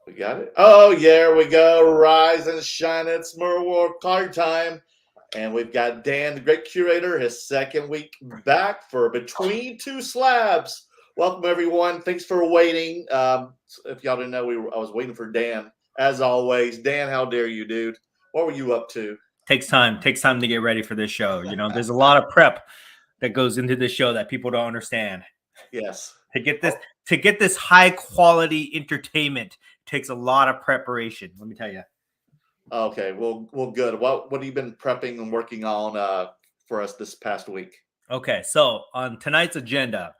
We got it. Oh, there we go. Rise and shine. It's Merlin card time. And we've got Dan, the great curator, his second week back for Between Two Slabs. Welcome, everyone. Thanks for waiting. If y'all didn't know, I was waiting for Dan. As always, Dan, how dare you, dude? What were you up to? Takes time to get ready for this show. You know, there's a lot of prep that goes into this show that people don't understand. Yes. To get this high quality entertainment takes a lot of preparation. Let me tell you. Okay, well, good. What have you been prepping and working on for us this past week? Okay, so on tonight's agenda,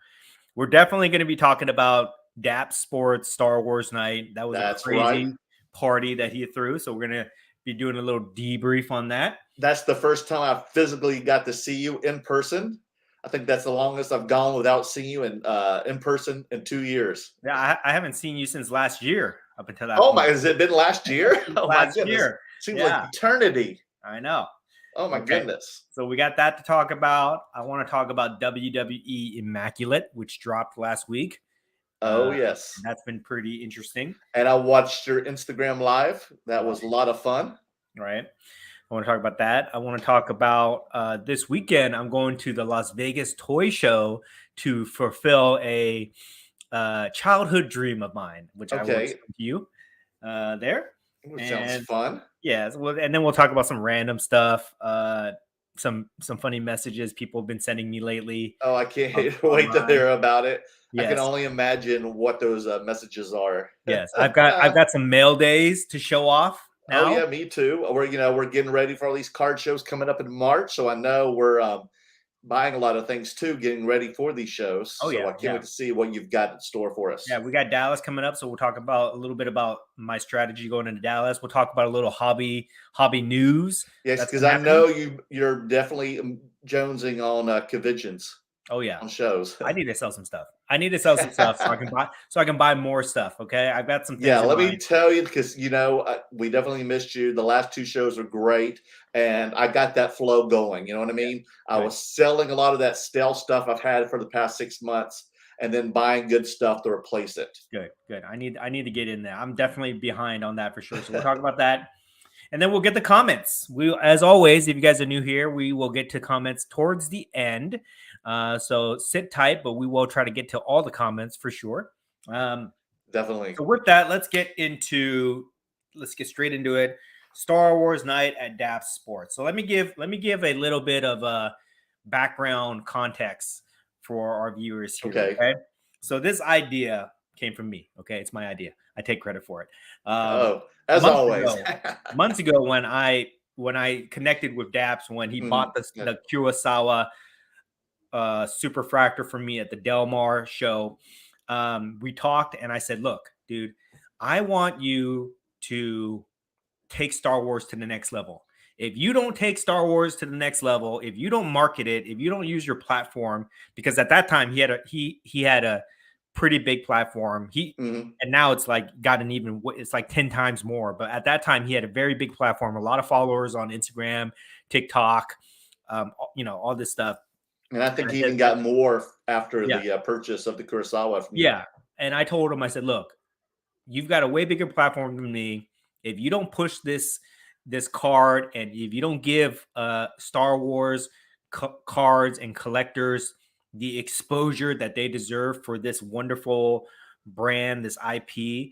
we're definitely going to be talking about Dappzsports Star Wars night. That was a crazy party that he threw. So we're going to be doing a little debrief on that. That's the first time I physically got to see you in person. I think that's the longest I've gone without seeing you in person in 2 years. Yeah, I haven't seen you since last year up until that point. My, has it been last year? Oh, last my goodness. Year. Seems like eternity. I know. Oh, my goodness. So we got that to talk about. I want to talk about WWE Immaculate, which dropped last week. Oh, yes. That's been pretty interesting. And I watched your Instagram live. That was a lot of fun. Right. I want to talk about that. I want to talk about this weekend. I'm going to the Las Vegas Toy Show to fulfill a childhood dream of mine, which I will explain to you there. Sounds fun. Yeah. And then we'll talk about some random stuff, some funny messages people have been sending me lately. Oh, I can't wait to hear about it. Yes. I can only imagine what those messages are. Yes, I've got some mail days to show off. Now. Oh yeah, me too. We're getting ready for all these card shows coming up in March, so I know we're buying a lot of things too, getting ready for these shows. Oh yeah, so I can't wait to see what you've got in store for us. Yeah, we got Dallas coming up, so we'll talk about a little bit about my strategy going into Dallas. We'll talk about a little hobby news. Yes, because I know you're definitely jonesing on conventions. Oh yeah, on shows. I need to sell some stuff. So I can buy more stuff. Okay, I've got some things. Yeah, let me tell you, because we definitely missed you. The last two shows were great, and I got that flow going. You know what I mean? Yeah, I was selling a lot of that stale stuff I've had for the past 6 months, and then buying good stuff to replace it. Good. I need to get in there. I'm definitely behind on that for sure. So we'll talk about that. And then we'll get the comments. As always, if you guys are new here, we will get to comments towards the end. So sit tight, but we will try to get to all the comments for sure. Definitely. So with that, let's get straight into it. Star Wars night at Dappzsports. So let me give a little bit of background context for our viewers here. Okay. So this idea came from me. Okay, it's my idea. I take credit for it. As always. Months ago, when I connected with Daps, when he bought the Kurosawa Superfractor for me at the Del Mar show, we talked, and I said, "Look, dude, I want you to take Star Wars to the next level. If you don't take Star Wars to the next level, if you don't market it, if you don't use your platform, because at that time he had a pretty big platform. And now it's like it's like 10 times more. But at that time, he had a very big platform, a lot of followers on Instagram, TikTok, all this stuff. And I think he even got more after the purchase of the Kurosawa. Yeah. And I told him, I said, look, you've got a way bigger platform than me. If you don't push this card, and if you don't give Star Wars cards and collectors the exposure that they deserve for this wonderful brand, this IP,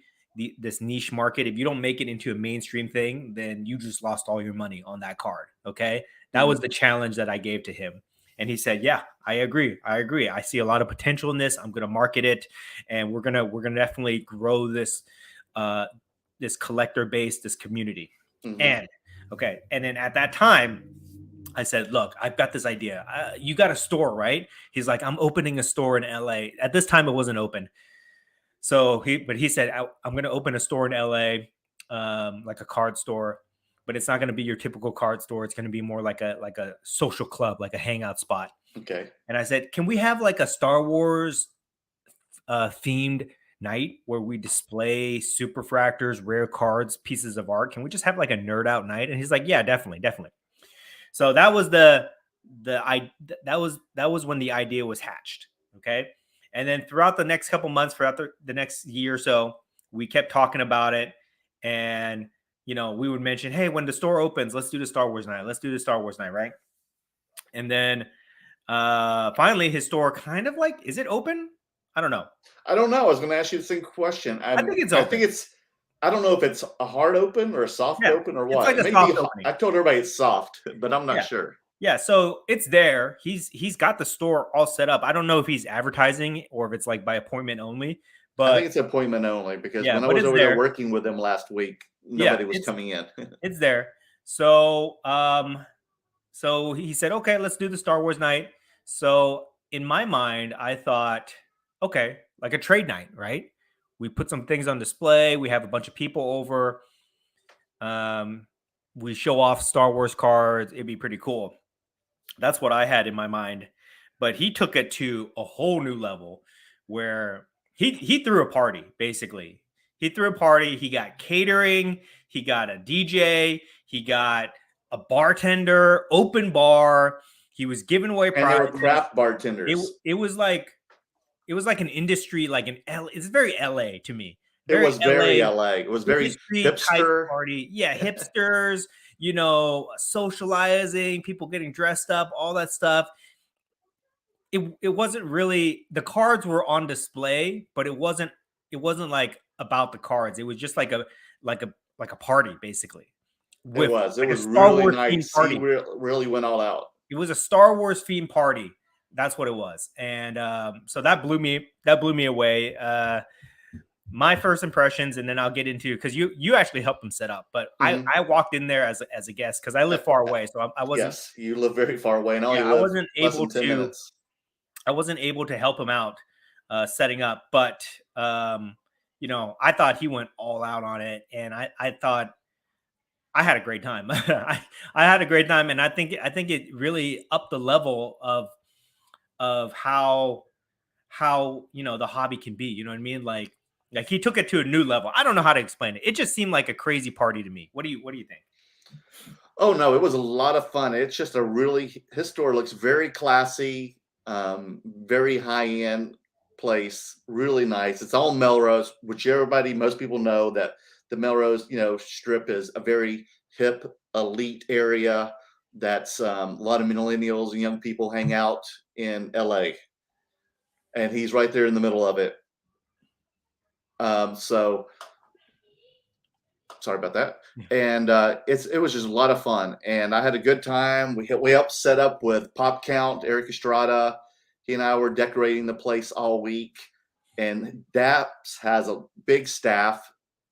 this niche market, if you don't make it into a mainstream thing, then you just lost all your money on that card. Okay. That was the challenge that I gave to him. And he said, yeah, I agree. I see a lot of potential in this. I'm going to market it, and we're going to definitely grow this collector base, this community. And then at that time, I said, look, I've got this idea. You got a store, right? He's like, I'm opening a store in LA. At this time, it wasn't open. So he said, I'm going to open a store in LA, like a card store, but it's not going to be your typical card store. It's going to be more like a social club, like a hangout spot. Okay. And I said, can we have like a Star Wars themed night where we display superfractors, rare cards, pieces of art? Can we just have like a nerd out night? And he's like, yeah, definitely. So that was that was when the idea was hatched. Okay. And then throughout the next couple months, throughout the next year or so, we kept talking about it, and we would mention, hey, when the store opens, let's do the Star Wars night. Let's do the Star Wars night, right? And then finally, his store kind of like, is it open? I don't know. I don't know. I was going to ask you the same question. I think it's open. I don't know if it's a hard open or a soft open or what. It's like a soft opening. I told everybody it's soft, but I'm not sure. Yeah, so it's there. He's got the store all set up. I don't know if he's advertising or if it's like by appointment only. But I think it's appointment only because when I was over there working with them last week, nobody was coming in. It's there. So so he said, okay, let's do the Star Wars night. So in my mind, I thought, okay, like a trade night, right? We put some things on display. We have a bunch of people over. We show off Star Wars cards. It'd be pretty cool. That's what I had in my mind. But he took it to a whole new level where he threw a party, basically. He threw a party. He got catering. He got a DJ. He got a bartender, open bar. He was giving away prizes. And they were craft bartenders. It was like an industry, like an L. It's very LA to me. It was very LA. It was very hipster party. Yeah, hipsters, socializing, people getting dressed up, all that stuff. It wasn't really, the cards were on display, but it wasn't like about the cards. It was just like a party, basically. It was really nice. He really went all out. It was a Star Wars themed party. That's what it was. And so that blew me away. My first impressions, and then I'll get into, because you actually helped them set up, but I walked in there as a guest because I live far away, so I wasn't. Yes, you live very far away, and I wasn't able to. Minutes. I wasn't able to help him out setting up, but I thought he went all out on it, and I thought I had a great time. I had a great time, and I think it really upped the level of how the hobby can be. You know what I mean? Like he took it to a new level. I don't know how to explain it. It just seemed like a crazy party to me. What do you think? Oh no, it was a lot of fun. It's just his store looks very classy, very high end place, really nice. It's all Melrose, which most people know that the Melrose, strip is a very hip, elite area. That's a lot of millennials and young people hang out in LA, and he's right there in the middle of it. So sorry about that. And it was just a lot of fun, and I had a good time. We helped set up with Pop Count, Eric Estrada. He and I were decorating the place all week, and Daps has a big staff,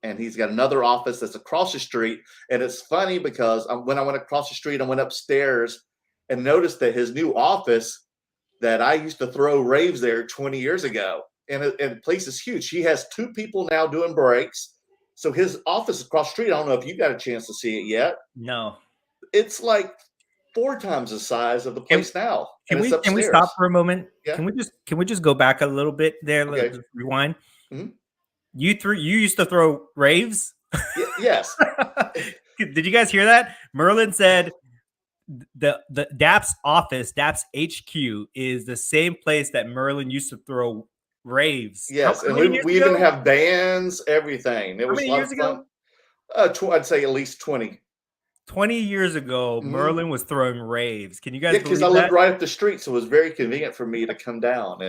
and he's got another office that's across the street. And it's funny because when I went across the street, I went upstairs and noticed that his new office, that I used to throw raves there 20 years ago. And the place is huge. He has 2 people now doing breaks. So his office across the street, I don't know if you got a chance to see it yet. No. It's like 4 times the size of the place now. Can we stop for a moment? Yeah. Can we just go back a little bit there? Okay. Let's rewind. Mm-hmm. You used to throw raves? Yes. Did you guys hear that? Merlin said the Daps office, Daps HQ, is the same place that Merlin used to throw raves. Yes, and we even have bands, everything. It was a lot of fun. I'd say at least 20. 20 years ago, Merlin was throwing raves. Can you guys believe that? Because I lived right up the street, so it was very convenient for me to come down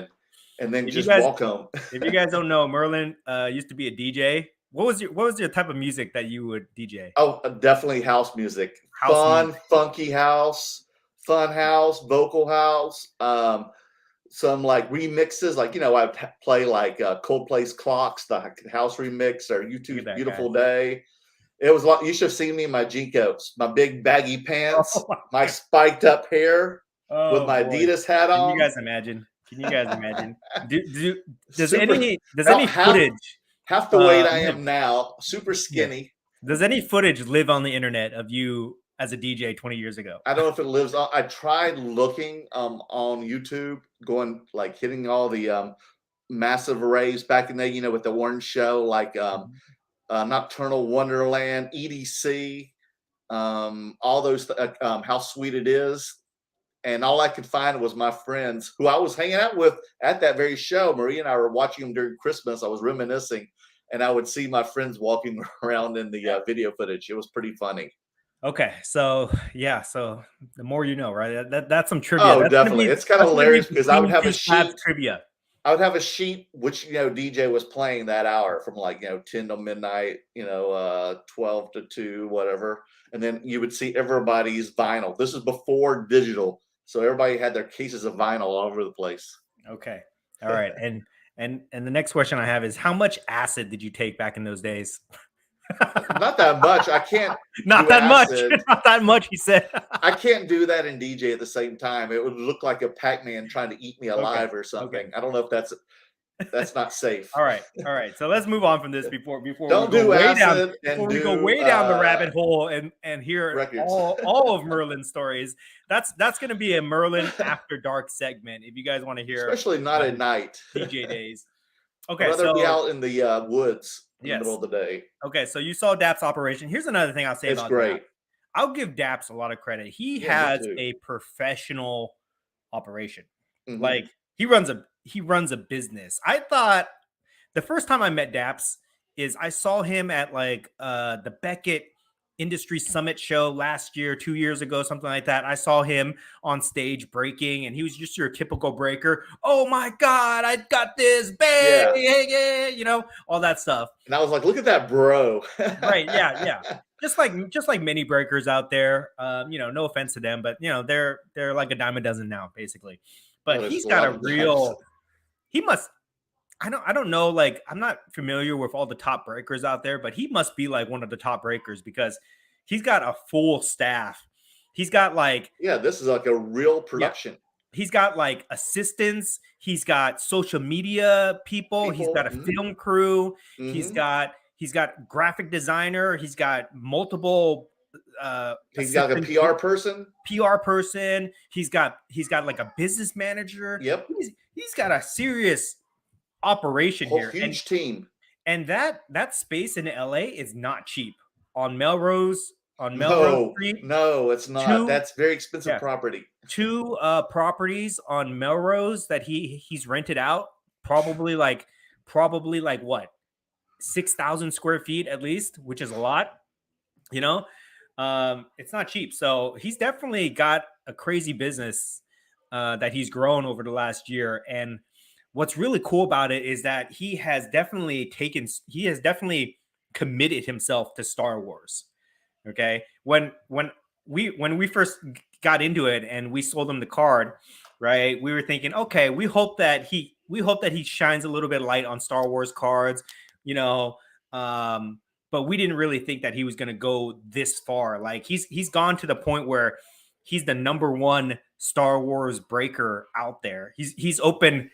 and then walk home. If you guys don't know, Merlin used to be a DJ. What was your type of music that you would DJ? Oh, definitely house music. Funky house, fun house, vocal house. Some like remixes, like I play like Coldplay's Clocks, the house remix, or U2's Beautiful Day. It was like, you should have seen me in my Jinkos, my big baggy pants, my spiked up hair with my Adidas hat on. Can you guys imagine? Does any footage? Half the weight I am now, super skinny. Yeah. Does any footage live on the internet of you as a DJ 20 years ago? I don't know if it lives on. I tried looking on YouTube, hitting all the massive arrays back in the day, with the Warren show, like Nocturnal Wonderland, EDC, all those, How Sweet It Is. And all I could find was my friends who I was hanging out with at that very show. Marie and I were watching them during Christmas. I was reminiscing. and I would see my friends walking around in the video footage. It was pretty funny. Okay, so yeah, so the more you know, right? That's some trivia. Oh, That's gonna definitely. be It's kind of that's gonna be hilarious because I would between have two a slabs sheet. trivia. I would have a sheet which DJ was playing that hour from like 10 to midnight, 12 to 2, whatever. And then you would see everybody's vinyl. This is before digital, so everybody had their cases of vinyl all over the place. Okay, all right, and the next question I have is, how much acid did you take back in those days? Not that much. I can't. Not that much. Not that much. He said. I can't do that and DJ at the same time. It would look like a Pac-Man trying to eat me alive or something. Okay. I don't know if that's not safe. All right. So let's move on from this before don't we do go way acid down, and before do, we go way down the rabbit hole and hear records. all of Merlin's stories. That's going to be a Merlin After Dark segment if you guys want to hear, especially not at night. DJ days. Okay, I'd rather be out in the woods in the middle of the day. Okay, so you saw Dapp's operation. Here's another thing I'll say about great. Dapp. I'll give Dapp's a lot of credit. He has a professional operation. Mm-hmm. Like he runs a business. I thought the first time I met Dapp's is I saw him at like the Beckett Industry Summit show last year, 2 years ago, something like that. I saw him on stage breaking, and he was just your typical breaker. Oh my God, I got this, bang, yeah, all that stuff. And I was like, look at that, bro. Right, yeah. Just like many breakers out there. No offense to them, but they're like a dime a dozen now, basically. But he's got a real. He must. I don't know. Like, I'm not familiar with all the top breakers out there, but he must be like one of the top breakers because he's got a full staff. He's got like, this is like a real production. Yeah. He's got like assistants. He's got social media people. He's got a film crew. Mm-hmm. He's got graphic designer. He's got multiple. He's got a PR person. He's got like a business manager. Yep. He's got a serious operation here. Huge team. And that space in LA is not cheap. On Melrose Street. No, it's not. That's very expensive property. 2 properties on Melrose that he's rented out. Probably like what? 6,000 square feet at least, which is a lot. It's not cheap. So he's definitely got a crazy business that he's grown over the last year. And what's really cool about it is that he has definitely committed himself to Star Wars. Okay. When we first got into it and we sold him the card, right, we were thinking, okay, we hope that he shines a little bit of light on Star Wars cards, but we didn't really think that he was going to go this far. Like he's gone to the point where he's the #1 Star Wars breaker out there. He's opened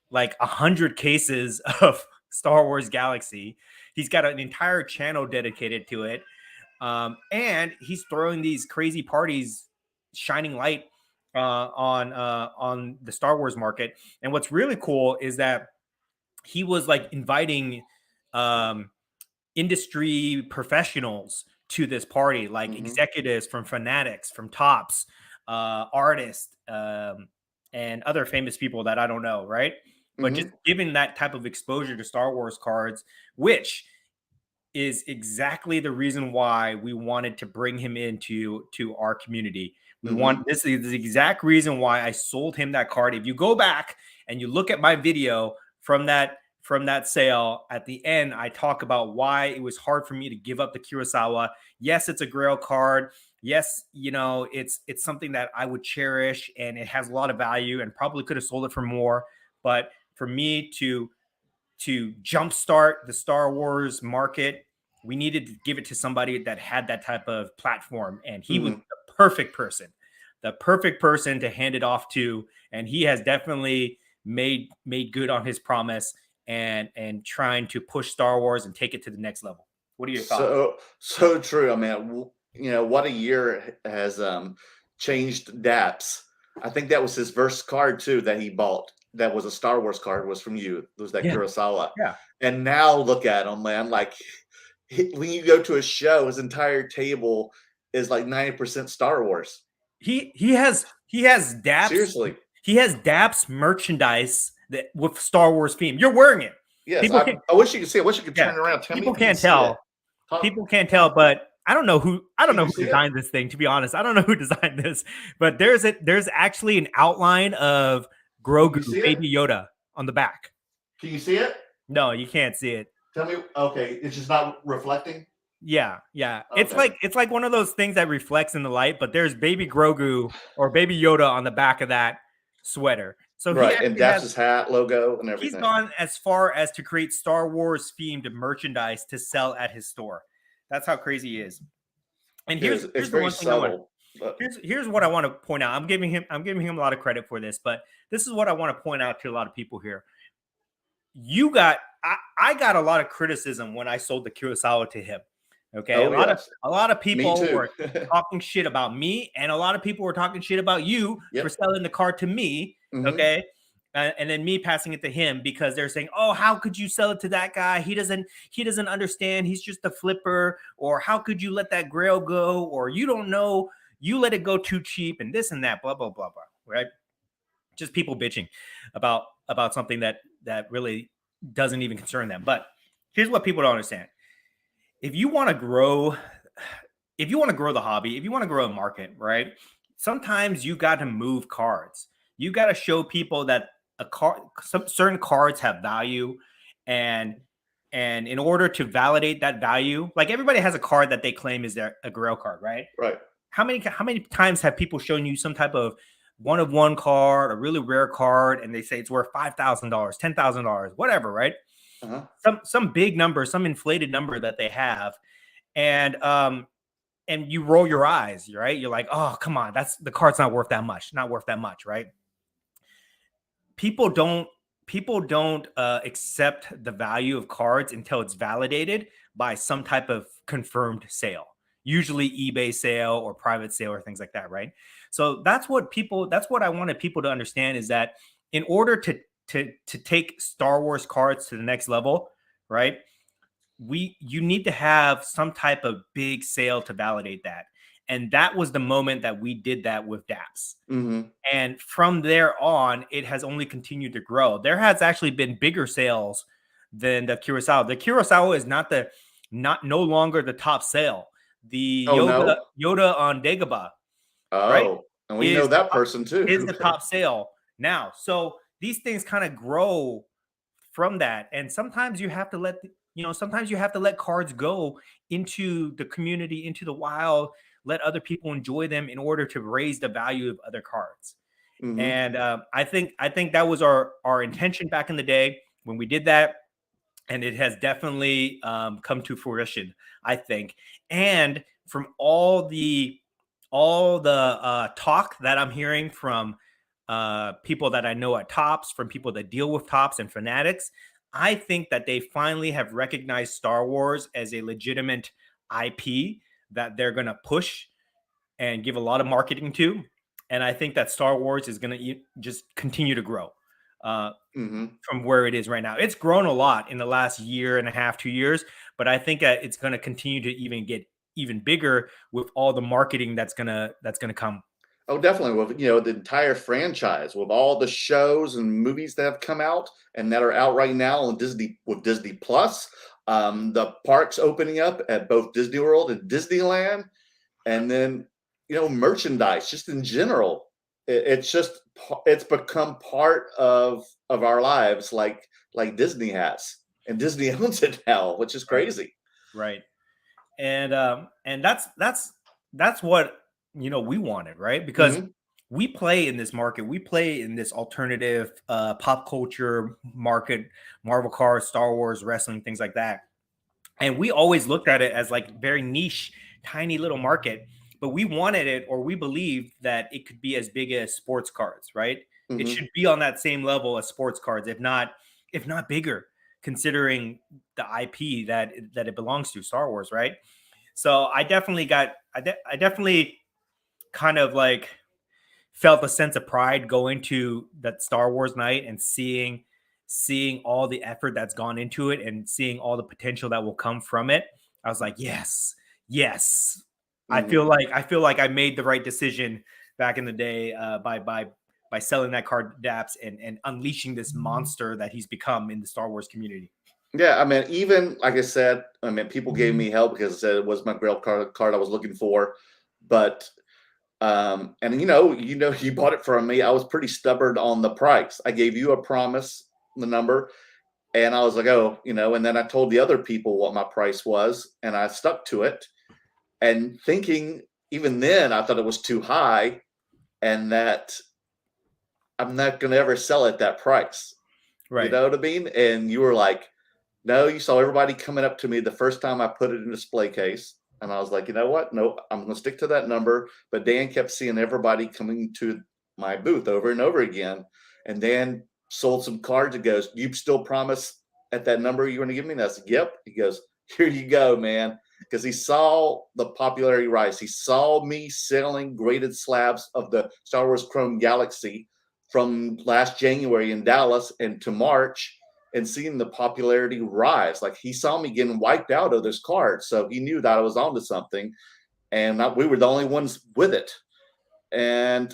like 100 cases of Star Wars Galaxy. He's got an entire channel dedicated to it. And he's throwing these crazy parties, shining light on the Star Wars market. And what's really cool is that he was like inviting industry professionals to this party, like executives from Fanatics, from Topps, artists, and other famous people that I don't know, right? But just giving that type of exposure to Star Wars cards, which is exactly the reason why we wanted to bring him into our community. This is the exact reason why I sold him that card. If you go back and you look at my video from that sale, at the end, I talk about why it was hard for me to give up the Kurosawa. Yes, it's a Grail card. Yes, it's something that I would cherish and it has a lot of value and probably could have sold it for more. But for me to jumpstart the Star Wars market, we needed to give it to somebody that had that type of platform. And he was the perfect person to hand it off to. And he has definitely made good on his promise and trying to push Star Wars and take it to the next level. What are your thoughts? So true. I mean, what a year has changed Dapp's. I think that was his first card too that he bought. That was a Star Wars card, was from you. It was that Kurosawa. Yeah. And now look at him, man. Like when you go to a show, his entire table is like 90% Star Wars. He has Dapp's. Seriously. He has Dapp's merchandise with Star Wars theme. You're wearing it. Yes, People I wish you could see it. I wish you could yeah, turn around. Tell me people if you can't see it. tell. People can't tell, but I don't know who Can you see it? designed this thing, to be honest. I don't know who designed this, but there's actually an outline of Grogu, see it? Baby Yoda on the back. Can you see it? No, you can't see it. Tell me. Okay, it's just not reflecting. Yeah. Okay. It's like one of those things that reflects in the light, but there's Baby Grogu or Baby Yoda on the back of that sweater. So he Right, and actually that's has his hat logo and he's everything. gone as far as to create Star Wars themed merchandise to sell at his store. That's how crazy he is. And here's It's the very one thing I want. subtle. But Here's what I want to point out. I'm giving him a lot of credit for this, but this is what I want to point out to a lot of people here. I got a lot of criticism when I sold the Kurosawa to him. Okay, oh, yes. a lot of people Me too. were talking shit about me, and a lot of people were talking shit about you Yep. for selling the car to me. Mhm. Okay, and then me passing it to him because they're saying, "Oh, how could you sell it to that guy? He doesn't understand. He's just a flipper." Or how could you let that grail go? Or you don't know. You let it go too cheap, and this and that. Blah blah blah blah. Right? Just people bitching about something that really doesn't even concern them. But here's what people don't understand. If you want to grow the hobby, if you want to grow a market, right? Sometimes you got to move cards. You got to show people that some certain cards have value, and in order to validate that value, like everybody has a card that they claim is a grail card, right? Right. How many times have people shown you some type of one of one card, a really rare card, and they say it's worth $5,000, $10,000, whatever, right? Some big number, some inflated number that they have, and you roll your eyes, right? You're like, oh, come on, the card's not worth that much, right? People don't accept the value of cards until it's validated by some type of confirmed sale, usually eBay sale or private sale or things like that, right? So that's what I wanted people to understand, is that in order to take Star Wars cards to the next level, right? You need to have some type of big sale to validate that. And that was the moment that we did that with Daps. Mm-hmm. And from there on, it has only continued to grow. There has actually been bigger sales than the Kurosawa. The Kurosawa is no longer the top sale. The Yoda on Dagobah, right? And we know that person too. Is the top sale now. So these things kind of grow from that. And sometimes you have to let cards go into the community, into the wild, let other people enjoy them in order to raise the value of other cards. Mm-hmm. And I think that was our intention back in the day when we did that. And it has definitely come to fruition, I think. And from all the talk that I'm hearing from people that I know at Topps, from people that deal with Topps and Fanatics, I think that they finally have recognized Star Wars as a legitimate IP that they're going to push and give a lot of marketing to. And I think that Star Wars is going to just continue to grow from where it is right now. It's grown a lot in the last year and a half, 2 years, but I think it's going to continue to even get even bigger with all the marketing that's going to come. Oh, definitely. With the entire franchise, with all the shows and movies that have come out and that are out right now on Disney Plus, the parks opening up at both Disney World and Disneyland, and then merchandise just in general. It's become part of our lives, like Disney has, and Disney owns it now, which is crazy. Right. And that's what we wanted, right? Because we play in this market, we play in this alternative pop culture market, Marvel cars, Star Wars, wrestling, things like that. And we always looked at it as like very niche, tiny little market, but we wanted it, or we believed that it could be as big as sports cards, right? Mm-hmm. It should be on that same level as sports cards, if not bigger, considering the IP that it belongs to, Star Wars, right? So I definitely kind of like felt a sense of pride going to that Star Wars night and seeing all the effort that's gone into it and seeing all the potential that will come from it. I was like, yes. Mm-hmm. I feel like I made the right decision back in the day by selling that card Daps and unleashing this monster that he's become in the Star Wars community. Yeah, I mean, even like I said, I mean, people gave me help because I said it was my grail card I was looking for, but and you bought it from me. I was pretty stubborn on the price. I gave you a promise, the number, and I was like, oh, and then I told the other people what my price was, and I stuck to it. And thinking, even then, I thought it was too high, and that I'm not going to ever sell at that price. You Right. know what I mean? And you were like, no, you saw everybody coming up to me the first time I put it in a display case. And I was like, you know what? Nope, I'm going to stick to that number. But Dan kept seeing everybody coming to my booth over and over again. And Dan sold some cards and goes, you still promise at that number you're going to give me? And I said, yep. He goes, here you go, man. Because he saw the popularity rise. He saw me selling graded slabs of the Star Wars Chrome Galaxy from last January in Dallas and to March, and seeing the popularity rise. Like, he saw me getting wiped out of this card. So he knew that I was onto something. And we were the only ones with it. And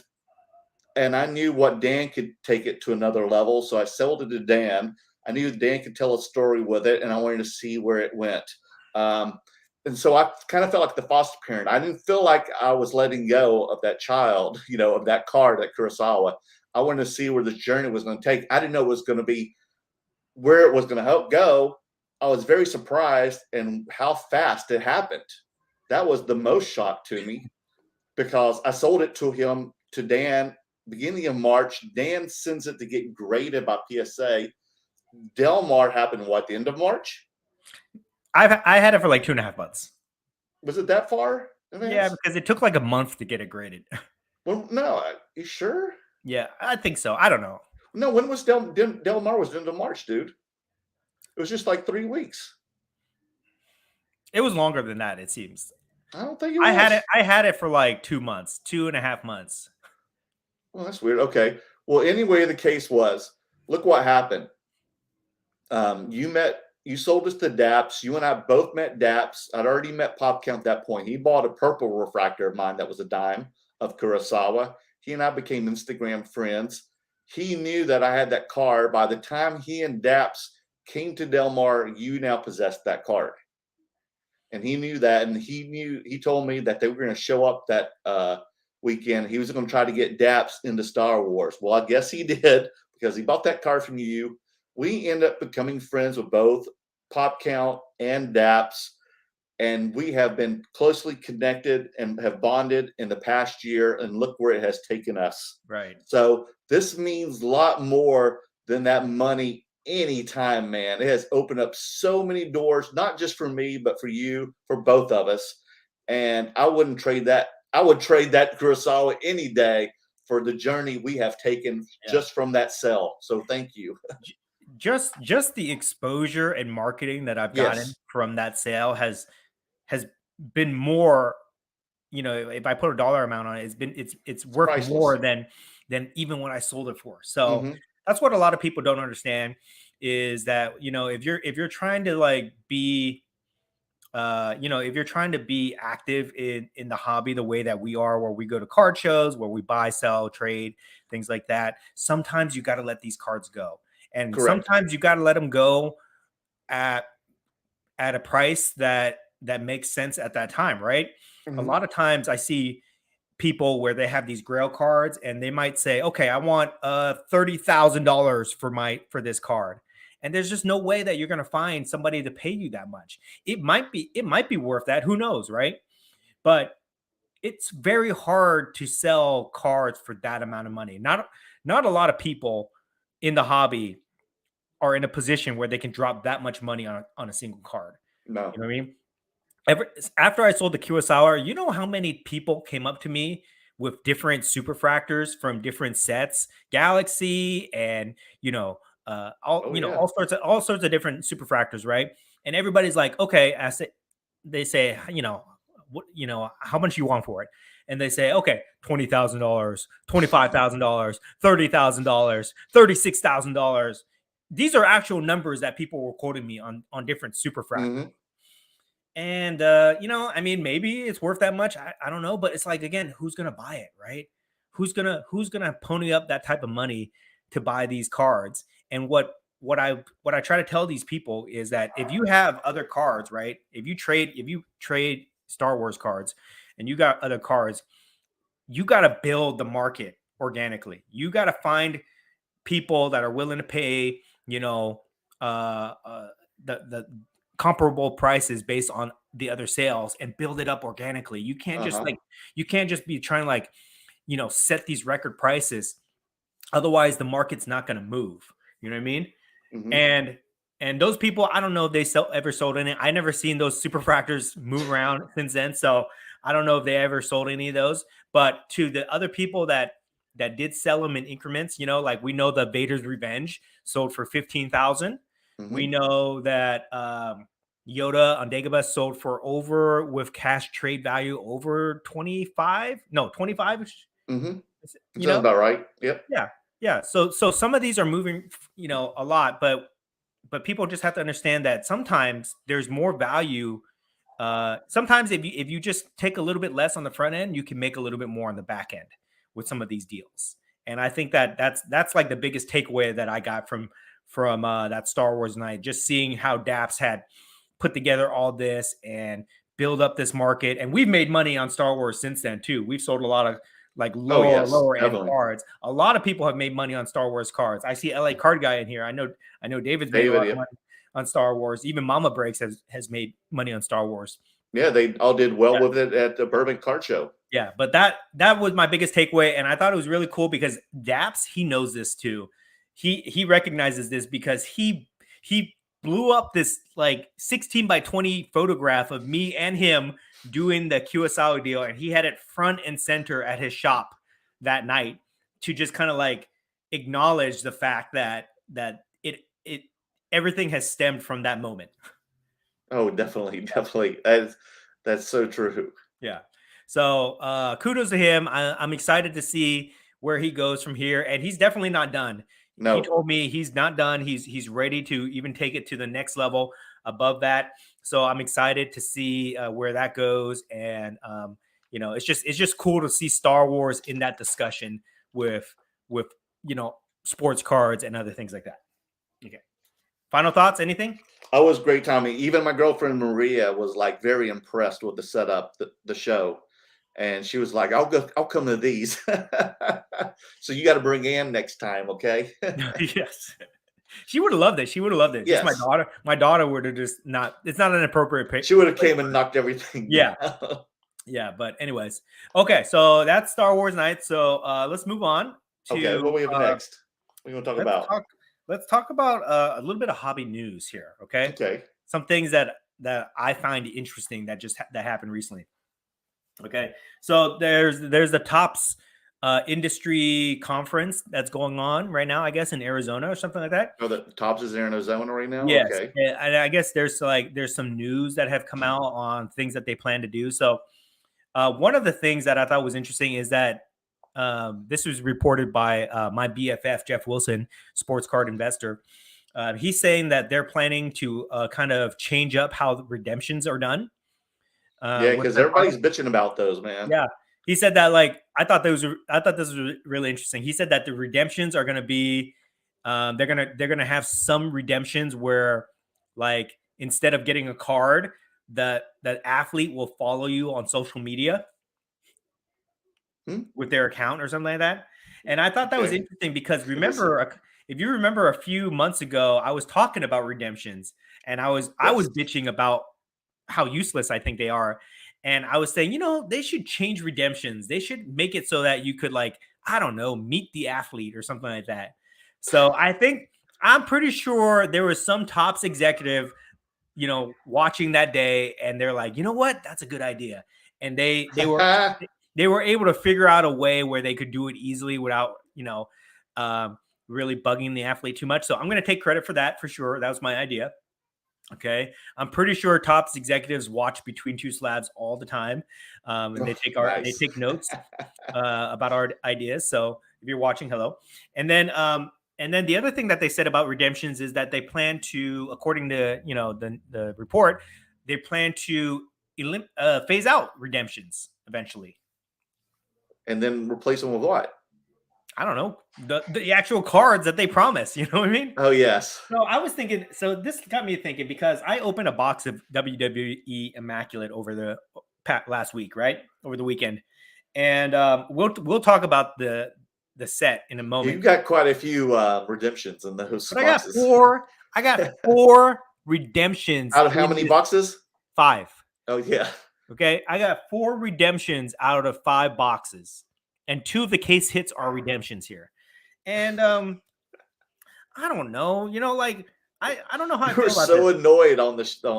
I knew what Dan could take it to another level. So I sold it to Dan. I knew Dan could tell a story with it, and I wanted to see where it went. And so I kind of felt like the foster parent. I didn't feel like I was letting go of that child, of that card at Kurosawa. I wanted to see where this journey was going to take. I didn't know it was going to be where it was going to help go. I was very surprised in how fast it happened. That was the most shock to me, because I sold it to Dan beginning of March. Dan sends it to get graded by PSA. Del Mar happened the end of March? I had it for like 2.5 months. Was it that far? Yeah, because it took like a month to get it graded. Well, no, you sure? Yeah, I think so. I don't know. No, when was Del Mar? Was the end of March, dude. It was just like 3 weeks. It was longer than that, it seems. I don't think it was. I had it for like 2 months, 2.5 months. Well, that's weird. Okay. Well, anyway, the case was, look what happened. You sold us to Daps. You and I both met Daps. I'd already met PopCount at that point. He bought a purple refractor of mine that was a dime of Kurosawa. He and I became Instagram friends. He knew that I had that card. By the time he and Daps came to Del Mar, you now possessed that card. And he knew that, and he told me that they were going to show up that weekend. He was going to try to get Daps into Star Wars. Well, I guess he did, because he bought that card from you. We end up becoming friends with both PopCount and Daps, and we have been closely connected and have bonded in the past year, and look where it has taken us. Right. So this means a lot more than that money anytime, man. It has opened up so many doors, not just for me, but for you, for both of us. And I wouldn't trade that. I would trade that Kurosawa any day for the journey we have taken just from that sale. So thank you. Just the exposure and marketing that I've gotten from that sale has been more, if I put a dollar amount on it, it's worth priceless. More than even when I sold it for. So that's what a lot of people don't understand, is that, if you're trying to like be, if you're trying to be active in the hobby the way that we are, where we go to card shows, where we buy, sell, trade, things like that, sometimes you got to let these cards go. And sometimes you got to let them go at a price that makes sense at that time, right? A lot of times I see people where they have these grail cards and they might say, okay, I want $30,000 for this card. And there's just no way that you're going to find somebody to pay you that much. It might be worth that. Who knows, right? But it's very hard to sell cards for that amount of money. Not a lot of people in the hobby are in a position where they can drop that much money on a single card. No. You know what I mean? After I sold the Kurosawa, you know how many people came up to me with different superfractors from different sets, Galaxy, and all sorts of different superfractors, right? And everybody's like, okay, they say, how much you want for it? And they say, okay, $20,000, $25,000, $30,000, $36,000. These are actual numbers that people were quoting me on different superfractors. And, maybe it's worth that much. I don't know. But it's like, again, who's going to buy it, right? Who's going to pony up that type of money to buy these cards? And what what I try to tell these people is that if you have other cards, right? If you trade Star Wars cards and you got other cards, you got to build the market organically. You got to find people that are willing to pay, the comparable prices based on the other sales and build it up organically. You can't just be trying to set these record prices. Otherwise, the market's not going to move. You know what I mean? Mm-hmm. And those people, I don't know if they ever sold any. I never seen those superfractors move around since then. So I don't know if they ever sold any of those. But to the other people that did sell them in increments, like we know the Vader's Revenge sold for 15,000. Mm-hmm. We know that Yoda on Dagobah sold for over, with cash trade value, over 25. No, 25. Mm-hmm. Sounds about right. Yep. Yeah. So some of these are moving, a lot, but people just have to understand that sometimes there's more value. Sometimes if you just take a little bit less on the front end, you can make a little bit more on the back end with some of these deals. And I think that's like the biggest takeaway that I got from that Star Wars night, just seeing how Daps had put together all this and build up this market. And we've made money on Star Wars since then too. We've sold a lot of lower end cards. A lot of people have made money on Star Wars cards. I see LA Card Guy in here. I know David's made a lot of money on Star Wars. Even Mama Breaks has made money on Star Wars. Yeah, they all did well with it at the Bourbon Card Show. Yeah, but that was my biggest takeaway, and I thought it was really cool because Daps, he knows this too. He recognizes this because he blew up this like 16 by 20 photograph of me and him doing the QSL deal, and he had it front and center at his shop that night to just kind of like acknowledge the fact that it everything has stemmed from that moment. Oh, definitely. That's so true. Yeah. So kudos to him. I'm excited to see where he goes from here, and he's definitely not done. No. He told me he's not done. He's ready to even take it to the next level above that. So I'm excited to see where that goes. And, it's just cool to see Star Wars in that discussion with sports cards and other things like that. Okay. Final thoughts? Anything? Oh, it was great, Tommy. Even my girlfriend Maria was like very impressed with the setup, the show. And she was like, I'll come to these. So you got to bring Ann next time. Okay. Yes. She would have loved it. Yes. Just my daughter would have just not, it's not an appropriate picture. She would have came and knocked everything down. Yeah. But anyways, okay. So that's Star Wars night. So let's move on to, okay, what we have next? What do you want to talk about? Let's talk about a little bit of hobby news here. Okay. Some things that I find interesting that happened recently. Okay. So there's the Topps industry conference that's going on right now, I guess in Arizona or something like that. Oh, the Topps is in Arizona right now? Yes. Okay. And I guess there's some news that have come out on things that they plan to do. So one of the things that I thought was interesting is that this was reported by my BFF, Jeff Wilson, sports card investor. He's saying that they're planning to kind of change up how the redemptions are done. Yeah, because everybody's bitching about those, man. Yeah. He said that, I thought this was really interesting. He said that the redemptions are going to be, they're going to have some redemptions where, instead of getting a card, that athlete will follow you on social media with their account or something like that. And I thought that was interesting because if you remember a few months ago, I was talking about redemptions and I was bitching about how useless I think they are. And I was saying, they should change redemptions. They should make it so that you could I don't know, meet the athlete or something like that. So I'm pretty sure there was some Topps executive, watching that day and they're like, you know what? That's a good idea. And they were able to figure out a way where they could do it easily without, really bugging the athlete too much. So I'm going to take credit for that for sure. That was my idea. Okay. I'm pretty sure Topps executives watch Between Two Slabs all the time. And they take notes about our ideas. So if you're watching, hello. And then the other thing that they said about redemptions is that they plan to, according to, the report, they plan to phase out redemptions eventually. And then replace them with what? I don't know, the actual cards that they promise. You know what I mean? Oh yes. So I was thinking. So this got me thinking because I opened a box of WWE Immaculate over the last week, right over the weekend, and we'll talk about the set in a moment. You've got quite a few redemptions in those But boxes. I got four redemptions Out of how many boxes? 5. Oh yeah. Okay, I got 4 redemptions out of 5 boxes, and 2 of the case hits are redemptions here. And I don't know, like I don't know how I You were feel about so this. annoyed on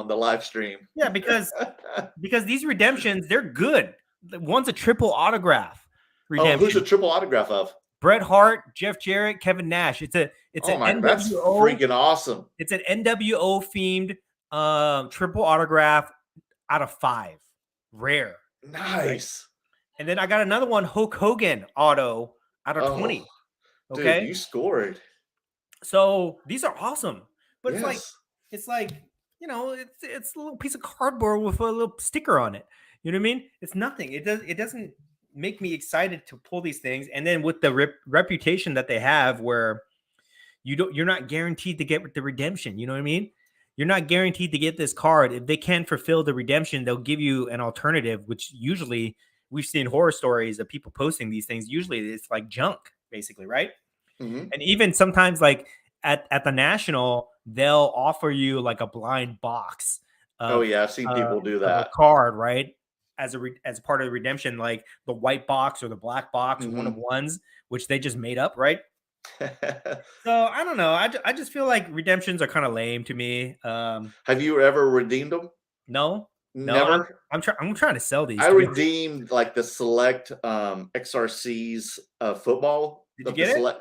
the live stream. Yeah, because these redemptions, they're good. One's a triple autograph Oh, who's redemption. a triple autograph of? Bret Hart, Jeff Jarrett, Kevin Nash. It's Oh an my, that's NWO. freaking awesome. It's an NWO themed triple autograph out of 5. Rare. Nice. And then I got another one, Hulk Hogan auto out of 20. Okay. Dude, you scored. So these are awesome. But Yes. it's like, it's a little piece of cardboard with a little sticker on it. You know what I mean? It's nothing. It doesn't make me excited to pull these things. And then with the reputation that they have, where you're not guaranteed to get the redemption. You know what I mean? You're not guaranteed to get this card. If they can't fulfill the redemption, they'll give you an alternative, which usually we've seen horror stories of people posting these things. Usually it's like junk, basically, right? Mm-hmm. And even sometimes like at the National, they'll offer you like a blind box. Oh yeah, I've seen people do that. A card, right? As part of the redemption, like the white box or the black box, one of ones, which they just made up, right? So I don't know. I just feel like redemptions are kind of lame to me. Have you ever redeemed them? No. Never. I'm trying to sell these. I redeemed like the select XRCs of football. Did you get it?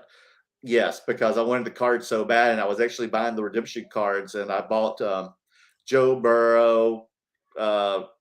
Yes, because I wanted the card so bad, and I was actually buying the redemption cards, and I bought Joe Burrow,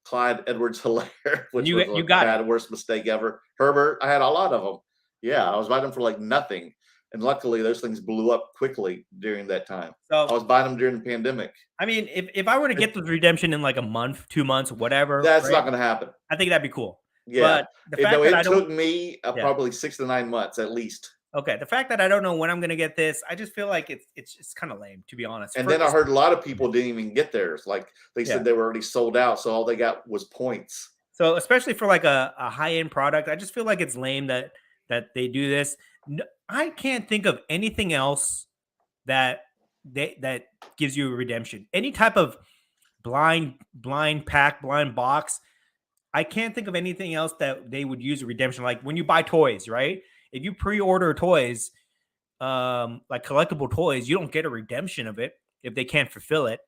Clyde Edwards-Helaire, which was the bad worst mistake ever. Herbert, I had a lot of them. Yeah, I was buying them for like nothing. And luckily, those things blew up quickly during that time. So I was buying them during the pandemic. I mean, if I were to get the redemption in like a month, 2 months, whatever, that's not going to happen. I think that'd be cool. Yeah, but the fact that it took me probably 6 to 9 months at least. Okay, the fact that I don't know when I'm going to get this, I just feel like it's just kind of lame, to be honest. And then I heard a lot of people didn't even get theirs. Like they said they were already sold out, so all they got was points. So especially for like a high-end product, I just feel like it's lame that they do this. I can't think of anything else that gives you a redemption. Any type of blind pack, blind box. I can't think of anything else that they would use a redemption. Like when you buy toys, right? If you pre-order toys, like collectible toys, you don't get a redemption of it if they can't fulfill it.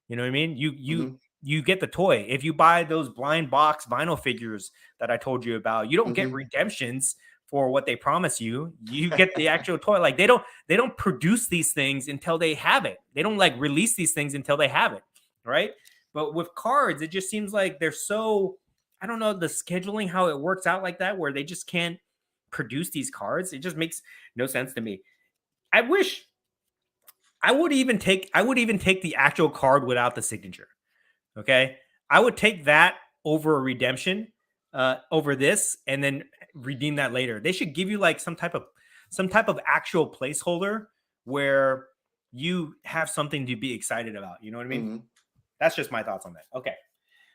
You know what I mean? You get the toy. If you buy those blind box vinyl figures that I told you about, you don't get redemptions for what they promise you. You get the actual toy. Like they don't produce these things until they have it. They don't like release these things until they have it, right? But with cards, it just seems like they're so, I don't know, the scheduling, how it works out like that, where they just can't produce these cards. It just makes no sense to me. I wish I would even take the actual card without the signature. Okay, I would take that over a redemption, over this, and then redeem that later. They should give you like some type of actual placeholder where you have something to be excited about. You know what I mean? That's just my thoughts on that. Okay,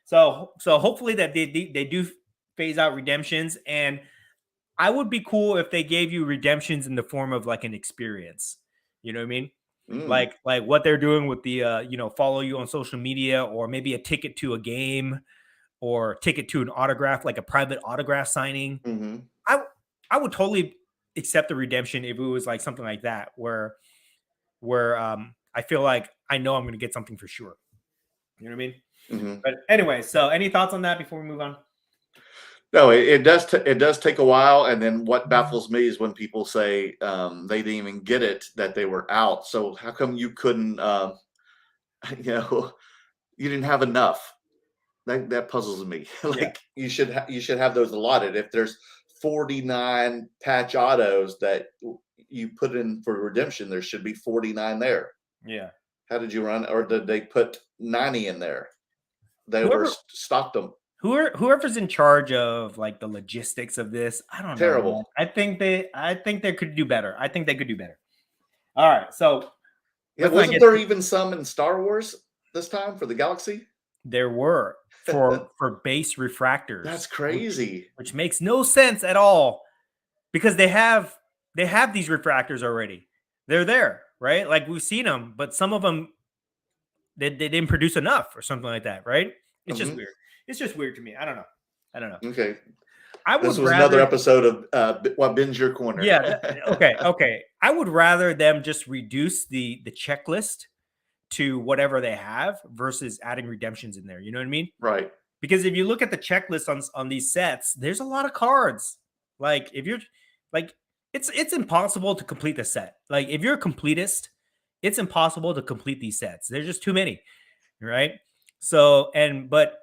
so hopefully that they do phase out redemptions, and I would be cool if they gave you redemptions in the form of like an experience. You know what I mean? Like what they're doing with the follow you on social media, or maybe a ticket to a game, or ticket to an autograph, like a private autograph signing. I would totally accept the redemption if it was like something like that, where I feel like I know I'm going to get something for sure. You know what I mean? But anyway, so any thoughts on that before we move on? No, it does take a while, and then what baffles me is when people say they didn't even get it, that they were out. So how come you couldn't? You didn't have enough. That puzzles me. Like you should have those allotted. If there's 49 patch autos that you put in for redemption, there should be 49 there. Yeah. How did you run, or did they put 90 in there? They stocked them. whoever's in charge of like the logistics of this, I don't know. Terrible. I think they could do better. I think they could do better. All right, so Yeah, wasn't there even some in Star Wars this time for the Galaxy? There were for base refractors. That's crazy. Which makes no sense at all because they have these refractors already. They're there, right? Like we've seen them, but some of them they didn't produce enough or something like that, right? It's just weird. It's just weird to me. I don't know. Okay. This was another episode of what Binge Your Corner. Yeah. Okay. I would rather them just reduce the checklist to whatever they have versus adding redemptions in there. You know what I mean? Right. Because if you look at the checklist on these sets, there's a lot of cards. Like if you're like, it's impossible to complete the set. Like if you're a completist, it's impossible to complete these sets. There's just too many, right? So but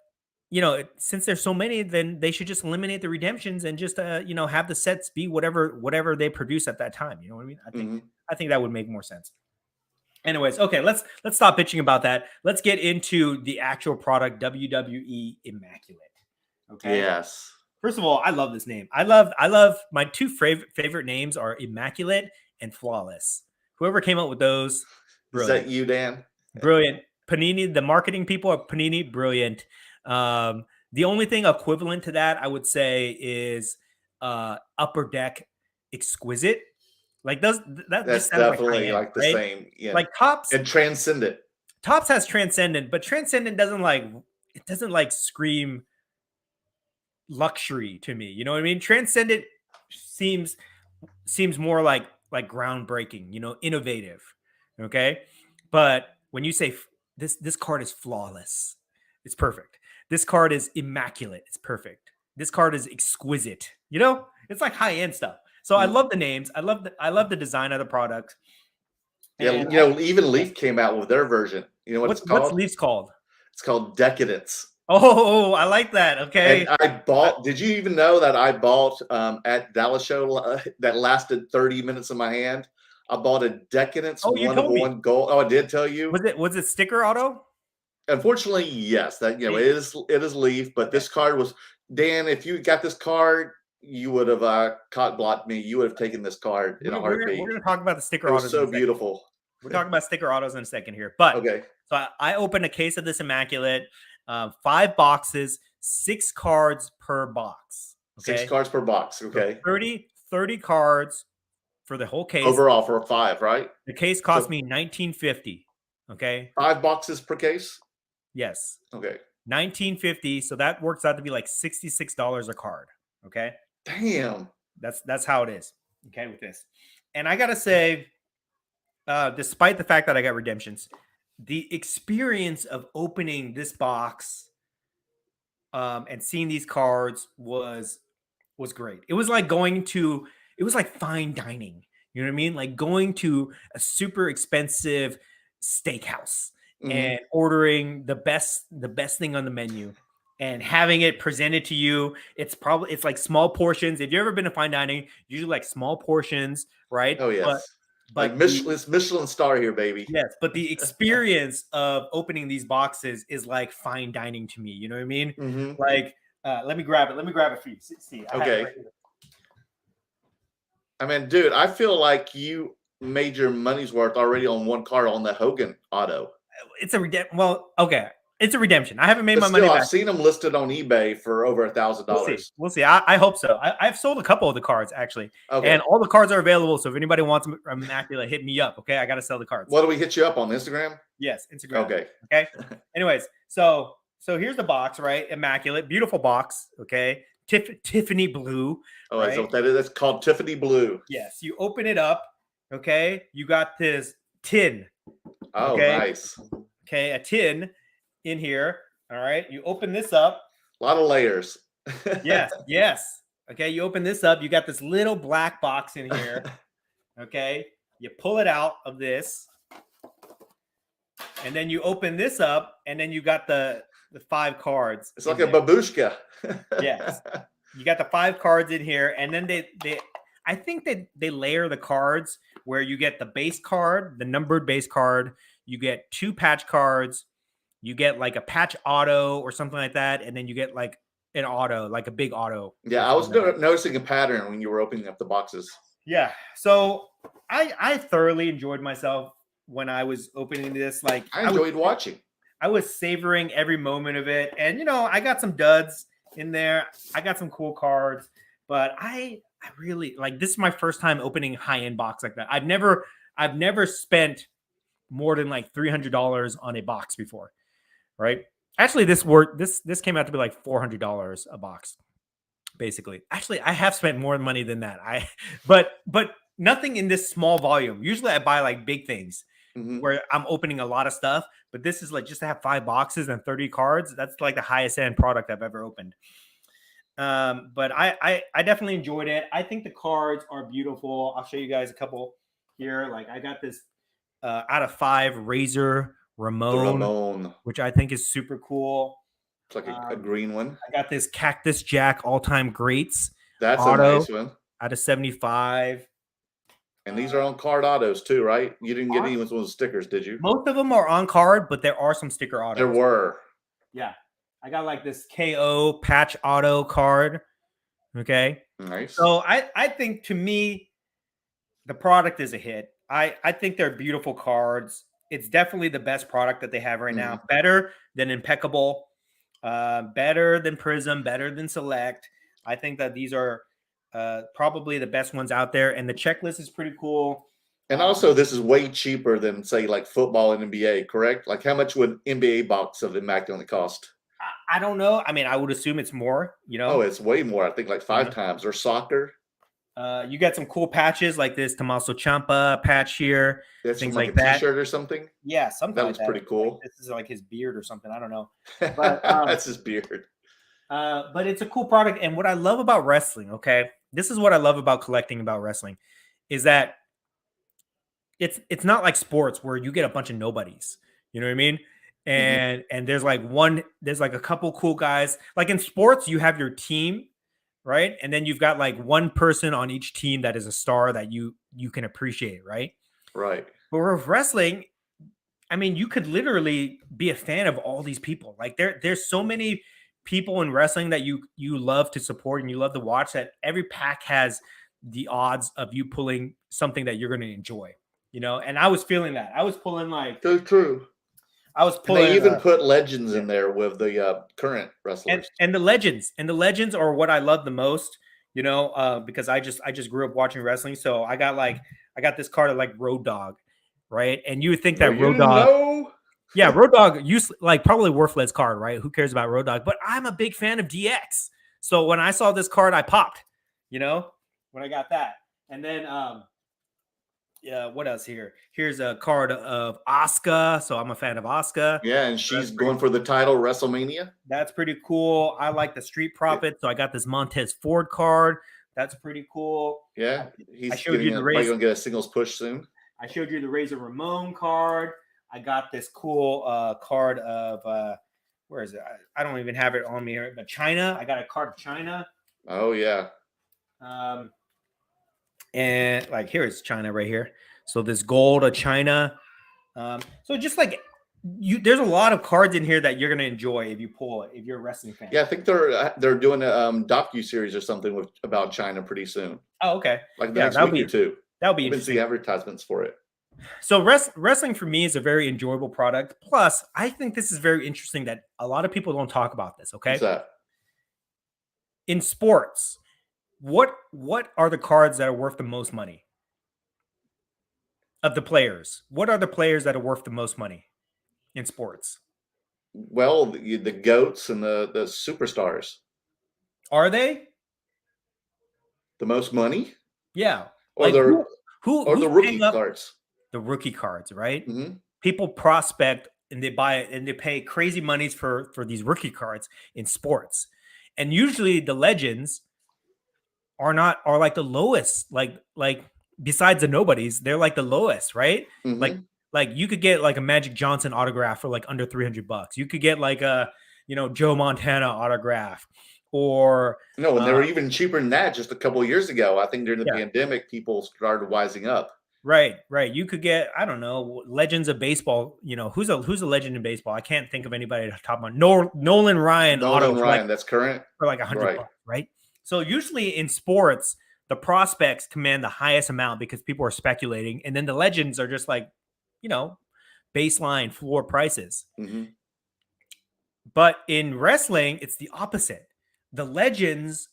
since there's so many, then they should just eliminate the redemptions and just have the sets be whatever they produce at that time. You know what I mean? I think that would make more sense. Anyways, okay, let's stop bitching about that. Let's get into the actual product, WWE Immaculate. Okay. Yes. First of all, I love this name. I love my two favorite names are Immaculate and Flawless. Whoever came up with those, brilliant. Is that you, Dan? Brilliant. Panini, the marketing people at Panini, brilliant. The only thing equivalent to that, I would say, is Upper Deck Exquisite. Like that's definitely like the same. Yeah. Like Topps and Transcendent. Topps has Transcendent, but Transcendent doesn't scream luxury to me. You know what I mean? Transcendent seems more like groundbreaking, innovative. Okay. But when you say this card is flawless, it's perfect. This card is immaculate. It's perfect. This card is exquisite. It's like high-end stuff. So I love the names. I love the design of the product. And even Leaf came out with their version. You know what it's called? What's Leaf's called? It's called Decadence. Oh, I like that. Okay. And I bought. Did you even know that I bought at Dallas show that lasted 30 minutes in my hand? I bought a Decadence 1-of-1 gold. Oh, I did tell you. Was it sticker auto? Unfortunately, yes. That it is Leaf, but this card was Dan. If you got this card, you would have caught blocked me. You would have taken this card in a heartbeat. We're going to talk about the sticker autos. It was so beautiful. We're talking about sticker autos in a second here. But okay. So I opened a case of this Immaculate, 5 boxes, 6 cards per box. Okay? 6 cards per box. Okay. So 30 cards for the whole case. Overall for 5, right? The case cost me $19.50. Okay. 5 boxes per case? Yes. Okay. $19.50. So that works out to be like $66 a card. Okay. Damn. That's how it is. Okay, with this. And I gotta say, despite the fact that I got redemptions, the experience of opening this box and seeing these cards was great. It was like fine dining. You know what I mean? Like going to a super expensive steakhouse and ordering the best thing on the menu and having it presented to you. It's like small portions. If you've ever been to fine dining, usually like small portions, right? Oh yes. But like Michelin star here, baby. Yes, but the experience of opening these boxes is like fine dining to me. You know what I mean? Like, let me grab it for you. See, okay. I mean, dude, I feel like you made your money's worth already on one card on the Hogan auto. It's a redemption. Well, okay. It's a redemption. I haven't made my money back. I've seen them listed on eBay for over $1,000. We'll see. I hope so. I've sold a couple of the cards actually, okay. And all the cards are available. So if anybody wants Immaculate, hit me up. Okay, I got to sell the cards. What do we hit you up on Instagram? Yes, Instagram. Okay. Okay. Anyways, so here's the box, right? Immaculate, beautiful box. Okay, Tiffany blue. Oh, right? So that's called Tiffany blue. Yes. You open it up. Okay, you got this tin. Oh, okay? Nice. Okay, a tin in here. All right. You open this up. A lot of layers. Yes. Okay. You open this up. You got this little black box in here. Okay. You pull it out of this. And then you open this up. And then you got the 5 cards. It's like a babushka. Yes. You got the 5 cards in here. And then I think they layer the cards where you get the base card, the numbered base card. You get 2 patch cards. You get like a patch auto or something like that. And then you get like an auto, like a big auto. Yeah, I was noticing a pattern when you were opening up the boxes. Yeah. So I thoroughly enjoyed myself when I was opening this. Like I enjoyed watching. I was savoring every moment of it. And you know, I got some duds in there. I got some cool cards, but I really like this is my first time opening high-end box like that. I've never spent more than like $300 on a box before. Right? Actually, this came out to be like $400 a box. Basically, actually, I have spent more money than that. But nothing in this small volume. Usually I buy like big things where I'm opening a lot of stuff, but this is like just to have 5 boxes and 30 cards. That's like the highest end product I've ever opened. But I definitely enjoyed it. I think the cards are beautiful. I'll show you guys a couple here. Like I got this out of 5 Razor Ramon, which I think is super cool. It's like a green one. I got this Cactus Jack all-time greats. That's a nice one. Out of 75. And these are on card autos too, right? You didn't get any with those stickers, did you? Most of them are on card, but there are some sticker autos. There were. Yeah. I got like this KO patch auto card. Okay. Nice. So I think to me, the product is a hit. I think they're beautiful cards. It's definitely the best product that they have right now. Better than Impeccable. Better than Prism, better than Select. I think that these are probably the best ones out there, and the checklist is pretty cool. And also, this is way cheaper than say like football and NBA, correct? Like, how much would NBA box of Immaculate cost? I don't know. I mean, I would assume it's more. You know, oh, it's way more. I think like 5 times. Or soccer. You got some cool patches like this Tommaso Ciampa patch here. That's things like like a that. T-shirt or something. Yeah, something that like looks that. pretty cool. Like, this is like his beard or something. I don't know. But that's his beard. But it's a cool product. And what I love about wrestling, okay, this is what I love about collecting about wrestling, is that it's not like sports where you get a bunch of nobodies. You know what I mean? And there's like a couple cool guys. Like in sports, you have your team. Right. And then you've got like one person on each team that is a star that you can appreciate. Right. Right. But with wrestling, I mean, you could literally be a fan of all these people. Like there's so many people in wrestling that you love to support and you love to watch, that every pack has the odds of you pulling something that you're going to enjoy, you know? And I was feeling that. I was pulling like. So true. I was pulling. And they even put legends in there with the current wrestlers. And the legends are what I love the most, you know, because I just grew up watching wrestling. So I got this card of like Road Dogg, right? And you would think that Road Dogg, yeah, Road Dogg used like probably worthless card, right? Who cares about Road Dogg? But I'm a big fan of DX. So when I saw this card, I popped, you know, when I got that. And then yeah, what else here? Here's a card of Asuka. So I'm a fan of Asuka. Yeah, and she's going for the title WrestleMania. That's pretty cool. I like the Street Profit. So I got this Montez Ford card. That's pretty cool. Yeah, I showed you the Razor. Going to get a singles push soon. I showed you the Razor Ramon card. I got this cool card of where is it? I don't even have it on me here, but China. I got a card of China. Oh yeah. And like here's China right here. So this gold of China. So just like there's a lot of cards in here that you're gonna enjoy if you pull it, if you're a wrestling fan. Yeah, I think they're doing a docu-series or something about China pretty soon. Oh, okay. Like the next week or two. That'll be interesting. See advertisements for it. So wrestling for me is a very enjoyable product. Plus, I think this is very interesting that a lot of people don't talk about this. Okay. What's that? In sports, what are the cards that are worth the most money? Of the players, what are the players that are worth the most money in sports? Well, the GOATs and the superstars. Are they the most money? Yeah. Or like the who's rookie cards. The rookie cards, right? Mm-hmm. People prospect and they buy it and they pay crazy monies for these rookie cards in sports. And usually the legends are like the lowest, like besides the nobodies, they're like the lowest, right? Mm-hmm. Like you could get like a Magic Johnson autograph for like under $300. You could get like a, Joe Montana autograph or no, and they were even cheaper than that just a couple of years ago. I think during the pandemic, people started wising up. Right. You could get, I don't know, legends of baseball. Who's a legend in baseball? I can't think of anybody at the top of Nolan Ryan auto Nolan Ryan, that's current. for like $100, Right. right? So usually in sports, the prospects command the highest amount because people are speculating, and then the legends are just like, baseline floor prices. Mm-hmm. But in wrestling, it's the opposite. The legends,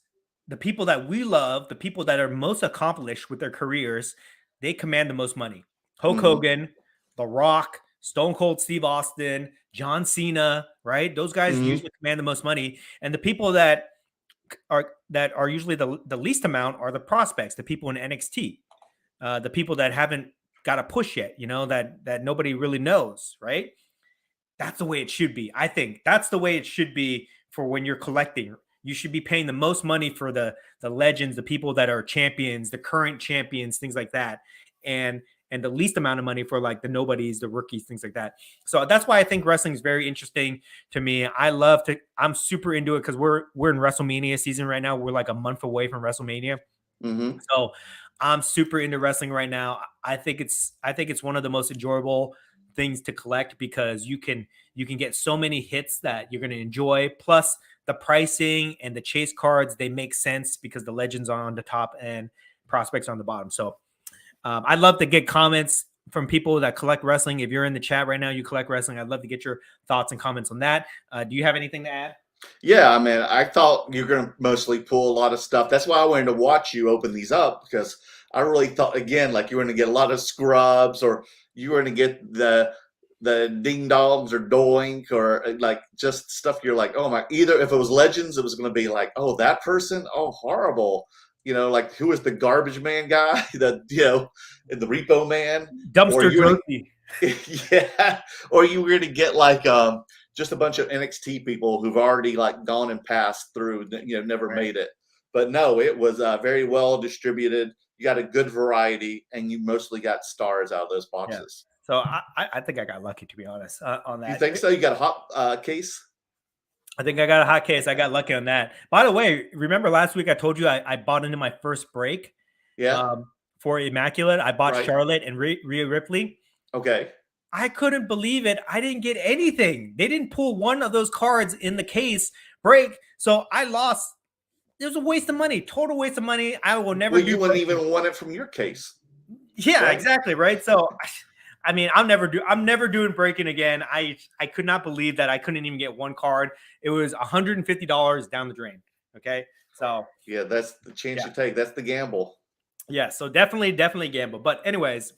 the people that we love, the people that are most accomplished with their careers, they command the most money. Hulk Hogan, The Rock, Stone Cold Steve Austin, John Cena, right? Those guys usually command the most money. And the people that are usually the least amount are the prospects, the people in NXT, the people that haven't got a push yet, that nobody really knows, right? That's the way it should be. I think that's the way it should be for when you're collecting. You should be paying the most money for the legends, the people that are champions, the current champions, things like that. And the least amount of money for like the nobodies, the rookies, things like that. So that's why I think wrestling is very interesting to me. I'm super into it because we're in WrestleMania season right now. We're like a month away from WrestleMania. So I'm super into wrestling right now. I think it's one of the most enjoyable things to collect because you can get so many hits that you're going to enjoy. Plus the pricing and the chase cards, they make sense because the legends are on the top and prospects on the bottom. So I'd love to get comments from people that collect wrestling. If you're in the chat right now, you collect wrestling. I'd love to get your thoughts and comments on that. Do you have anything to add? Yeah, I mean, I thought you're going to mostly pull a lot of stuff. That's why I wanted to watch you open these up because I really thought, again, like you were going to get a lot of scrubs or you were going to get the ding dongs or doink or like just stuff you're like, oh my, either if it was legends, it was going to be like, oh, that person, oh, horrible. Like who was the garbage man guy, the repo man, dumpster Josie. Yeah, or you were going to get like just a bunch of NXT people who've already like gone and passed through, never made it. But no, it was very well distributed. You got a good variety, and you mostly got stars out of those boxes. Yeah. So I think I got lucky, to be honest, on that. You think so? You got a hot case? I think I got a hot case. I got lucky on that. By the way, remember last week I told you I bought into my first break? Yeah. For Immaculate, I bought Charlotte and Rhea Ripley. Okay. I couldn't believe it. I didn't get anything. They didn't pull one of those cards in the case break, so I lost. It was a waste of money. Total waste of money. I will never. Well, you wouldn't even want it from your case. Yeah, right? Exactly. Right. So, I mean, I'm never doing breaking again. I could not believe that I couldn't even get one card. It was $150 down the drain. Okay. So yeah, that's the chance you take. That's the gamble. Yeah. So definitely gamble. But anyways,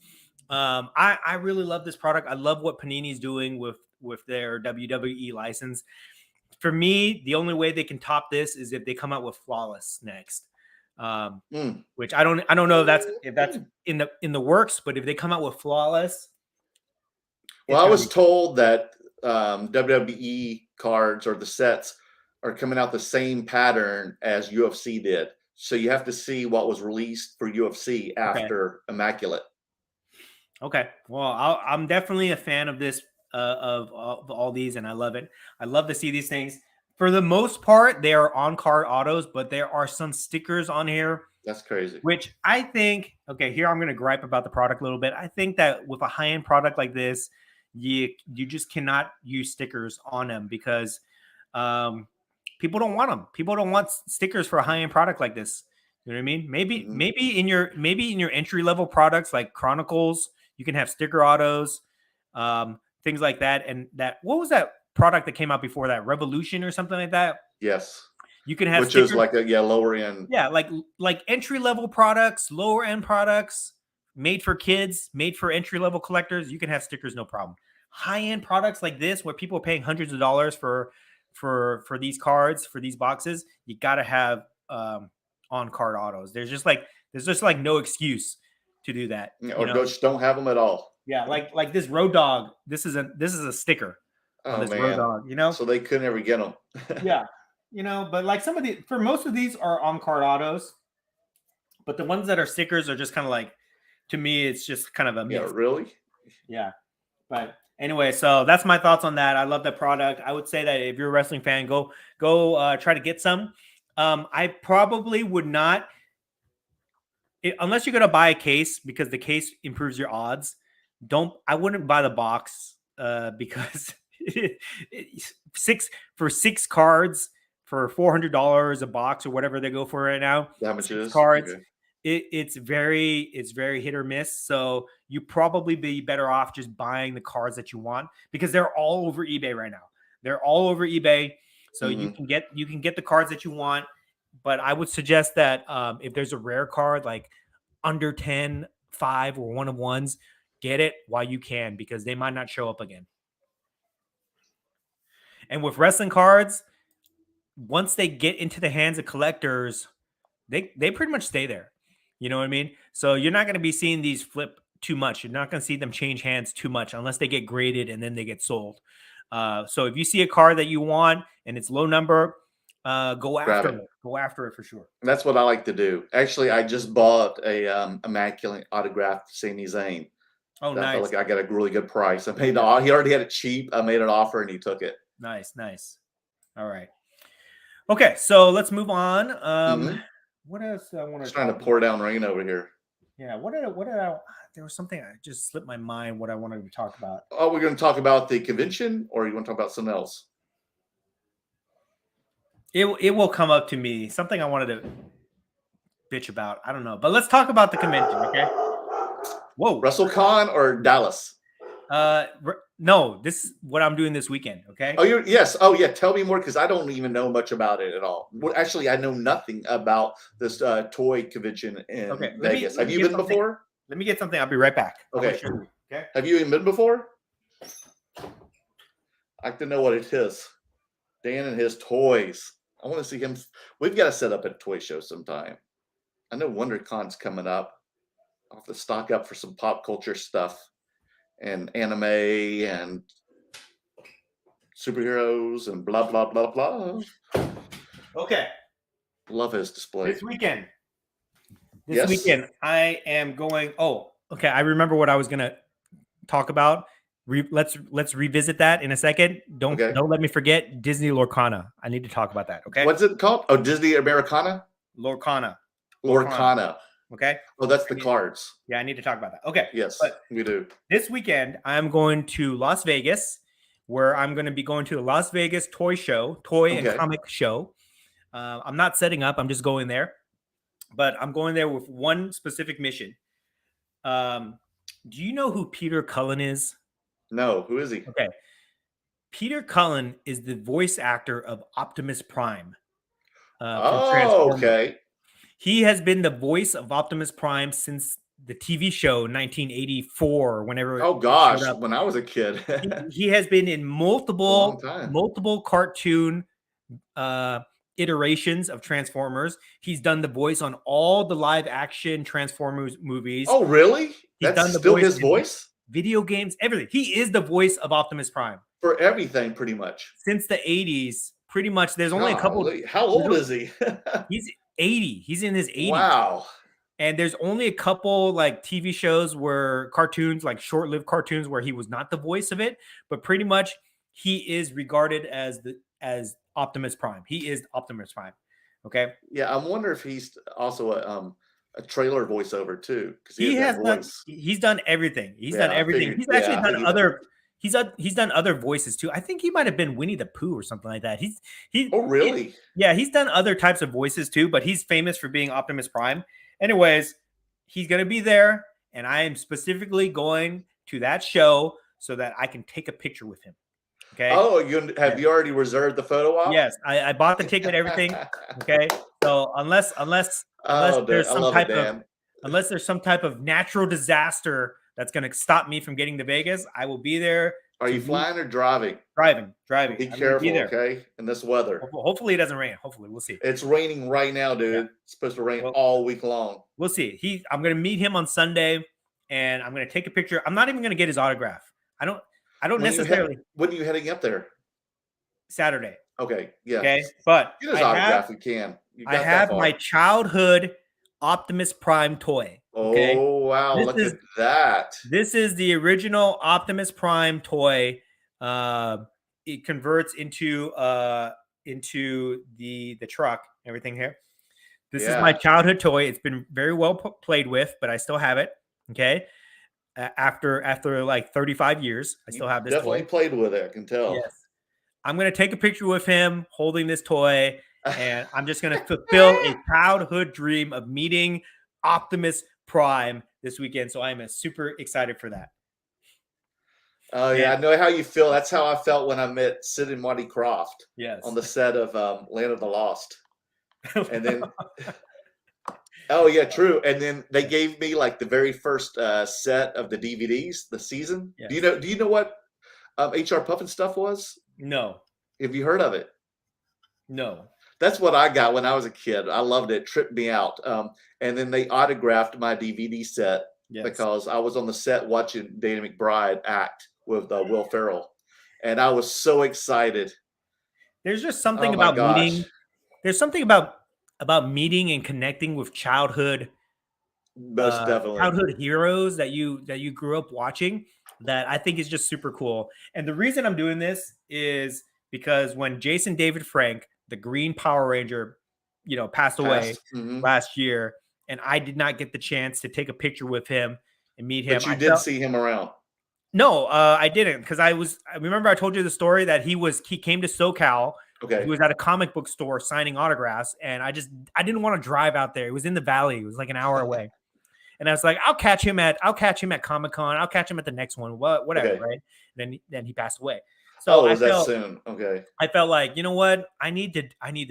I really love this product. I love what Panini's doing with their WWE license. For me, the only way they can top this is if they come out with Flawless next. Which I don't know if that's in the works, but if they come out with Flawless. Well, I was told that WWE cards or the sets are coming out the same pattern as UFC did. So you have to see what was released for UFC after Immaculate. Okay. Well, I'm definitely a fan of this, of all these, and I love it. I love to see these things. For the most part, they are on-card autos, but there are some stickers on here. That's crazy. Which I think, here I'm going to gripe about the product a little bit. I think that with a high-end product like this, you just cannot use stickers on them because people don't want them. People don't want stickers for a high-end product like this. You know what I mean? Maybe in your entry-level products like Chronicles, you can have sticker autos, things like that. And what was that product that came out before that? Revolution or something like that? Yes. You can have stickers. Is like a lower end. Yeah, like entry-level products, lower end products, made for kids, made for entry-level collectors. You can have stickers, no problem. High-end products like this, where people are paying hundreds of dollars for these cards, for these boxes, you gotta have on-card autos. There's just like no excuse to do that. Or just don't have them at all. Yeah, like this Road Dog. This is a sticker. Oh, man. Road Dog, so they couldn't ever get them. Yeah, but like for most of these are on-card autos, but the ones that are stickers are just kind of like, to me, it's just kind of a mix. Yeah, really? Yeah, but anyway, so that's my thoughts on that. I love the product. I would say that if you're a wrestling fan, go try to get some. I probably would not unless you're gonna buy a case because the case improves your odds. I wouldn't buy the box because six cards for $400 a box or whatever they go for right now. How much Six is cards? Okay. It's very hit or miss. So you probably be better off just buying the cards that you want because they're all over eBay right now. They're all over eBay, so you can get the cards that you want. But I would suggest that if there's a rare card like under 10, 5, or 1 of 1s, get it while you can because they might not show up again. And with wrestling cards, once they get into the hands of collectors, they pretty much stay there. You know what I mean? So you're not going to be seeing these flip too much. You're not going to see them change hands too much unless they get graded and then they get sold. So if you see a card that you want and it's low number, go after it. Go after it for sure. That's what I like to do. Actually, I just bought a immaculate autographed Sami Zayn. Oh, nice. I feel like I got a really good price. I paid. He already had it cheap. I made an offer and he took it. Nice. All right. Okay, so let's move on. What else I want to? Just trying to pour down rain over here. Yeah. What did I? There was something I just slipped my mind. What I wanted to talk about. Oh, we're going to talk about the convention, or you want to talk about something else? It will come up to me. Something I wanted to bitch about. I don't know, but let's talk about the convention. Okay. Whoa. Wrestlecon or Dallas? No, this is what I'm doing this weekend. Okay. Oh, yes. Oh, yeah. Tell me more because I don't even know much about it at all. Well, actually, I know nothing about this toy convention in Vegas. Have you been before? Let me get something. I'll be right back. Okay. Okay. Have you even been before? I like to know what it is. Dan and his toys. I want to see him. We've got to set up a toy show sometime. I know WonderCon's coming up. I'll have to stock up for some pop culture stuff and anime and superheroes and blah, blah, blah, blah. Okay. Love his display. This weekend, I am going. Oh, okay. I remember what I was going to talk about. Let's revisit that in a second. Don't let me forget Disney Lorcana. I need to talk about that. Okay. What's it called? Oh, Disney Americana? Lorcana. Okay. Oh, that's the cards. Yeah, I need to talk about that. Okay. Yes, we do. This weekend, I'm going to Las Vegas, where I'm going to be going to the Las Vegas toy and comic show. I'm not setting up. I'm just going there. But I'm going there with one specific mission. Do you know who Peter Cullen is? No. Who is he? Okay. Peter Cullen is the voice actor of Optimus Prime. Okay. He has been the voice of Optimus Prime since the TV show 1984. Whenever oh gosh, when I was a kid, he has been in multiple cartoon iterations of Transformers. He's done the voice on all the live action Transformers movies. Oh really? He's done still his voice. Video games, everything. He is the voice of Optimus Prime for everything, pretty much since the 80s. Pretty much. There's only a couple. How old is he? He's 80. He's in his 80s. Wow. And there's only a couple like TV shows where cartoons, like short-lived cartoons, where he was not the voice of it, but pretty much he is regarded as Optimus Prime. He is Optimus Prime. Okay. Yeah, I wonder if he's also a trailer voiceover too, because he's done everything. He's done everything. He's actually done other. He's done other voices too. I think he might have been Winnie the Pooh or something like that. Oh really? He's done other types of voices too, but he's famous for being Optimus Prime. Anyways, he's gonna be there, and I am specifically going to that show so that I can take a picture with him. Okay. Oh, you already reserved the photo op? Yes, I bought the ticket, everything. Okay. So unless there's some type of natural disaster that's going to stop me from getting to Vegas, I will be there. Are you flying or driving? Driving. Be careful, okay? In this weather. Hopefully it doesn't rain. Hopefully, we'll see. It's raining right now, dude. Yeah. It's supposed to rain all week long. We'll see. I'm going to meet him on Sunday, and I'm going to take a picture. I'm not even going to get his autograph. I don't necessarily. When are you heading up there? Saturday. Okay. Yeah. Okay. But get his autograph. You can. I have my childhood Optimus Prime toy. Okay? Oh wow! Look at that. This is the original Optimus Prime toy. It converts into the truck. Everything here. This is my childhood toy. It's been very well played with, but I still have it. Okay. After like 35 years, I still have this definitely toy. Played with it. I can tell. Yes. I'm going to take a picture with him holding this toy, and I'm just going to fulfill a childhood dream of meeting Optimus Prime this weekend. So I'm super excited for that. Oh, yeah. I know how you feel. That's how I felt when I met Sid and Marty Croft on the set of Land of the Lost. And then, oh, yeah, true. And then they gave me like the very first set of the DVDs, the season. Yes. Do you know what HR Puffin stuff was? No. Have you heard of it? No. That's what I got when I was a kid. I loved it. Tripped me out. And then they autographed my DVD set because I was on the set watching Danny McBride act with Will Ferrell. And I was so excited. There's just something about meeting. There's something about meeting and connecting with childhood heroes that you grew up watching that I think is just super cool. And the reason I'm doing this is because when Jason David Frank, the Green Power Ranger, passed away last year, and I did not get the chance to take a picture with him and meet him. But you did see him around. No, I didn't, because I remember I told you the story that he came to SoCal. Okay. He was at a comic book store signing autographs, and I didn't want to drive out there. It was in the valley. It was like an hour away. And I was like, I'll catch him at Comic-Con. I'll catch him at the next one. Whatever, okay. Right? And then he passed away. So was that soon? Okay. I felt like, you know what? I need to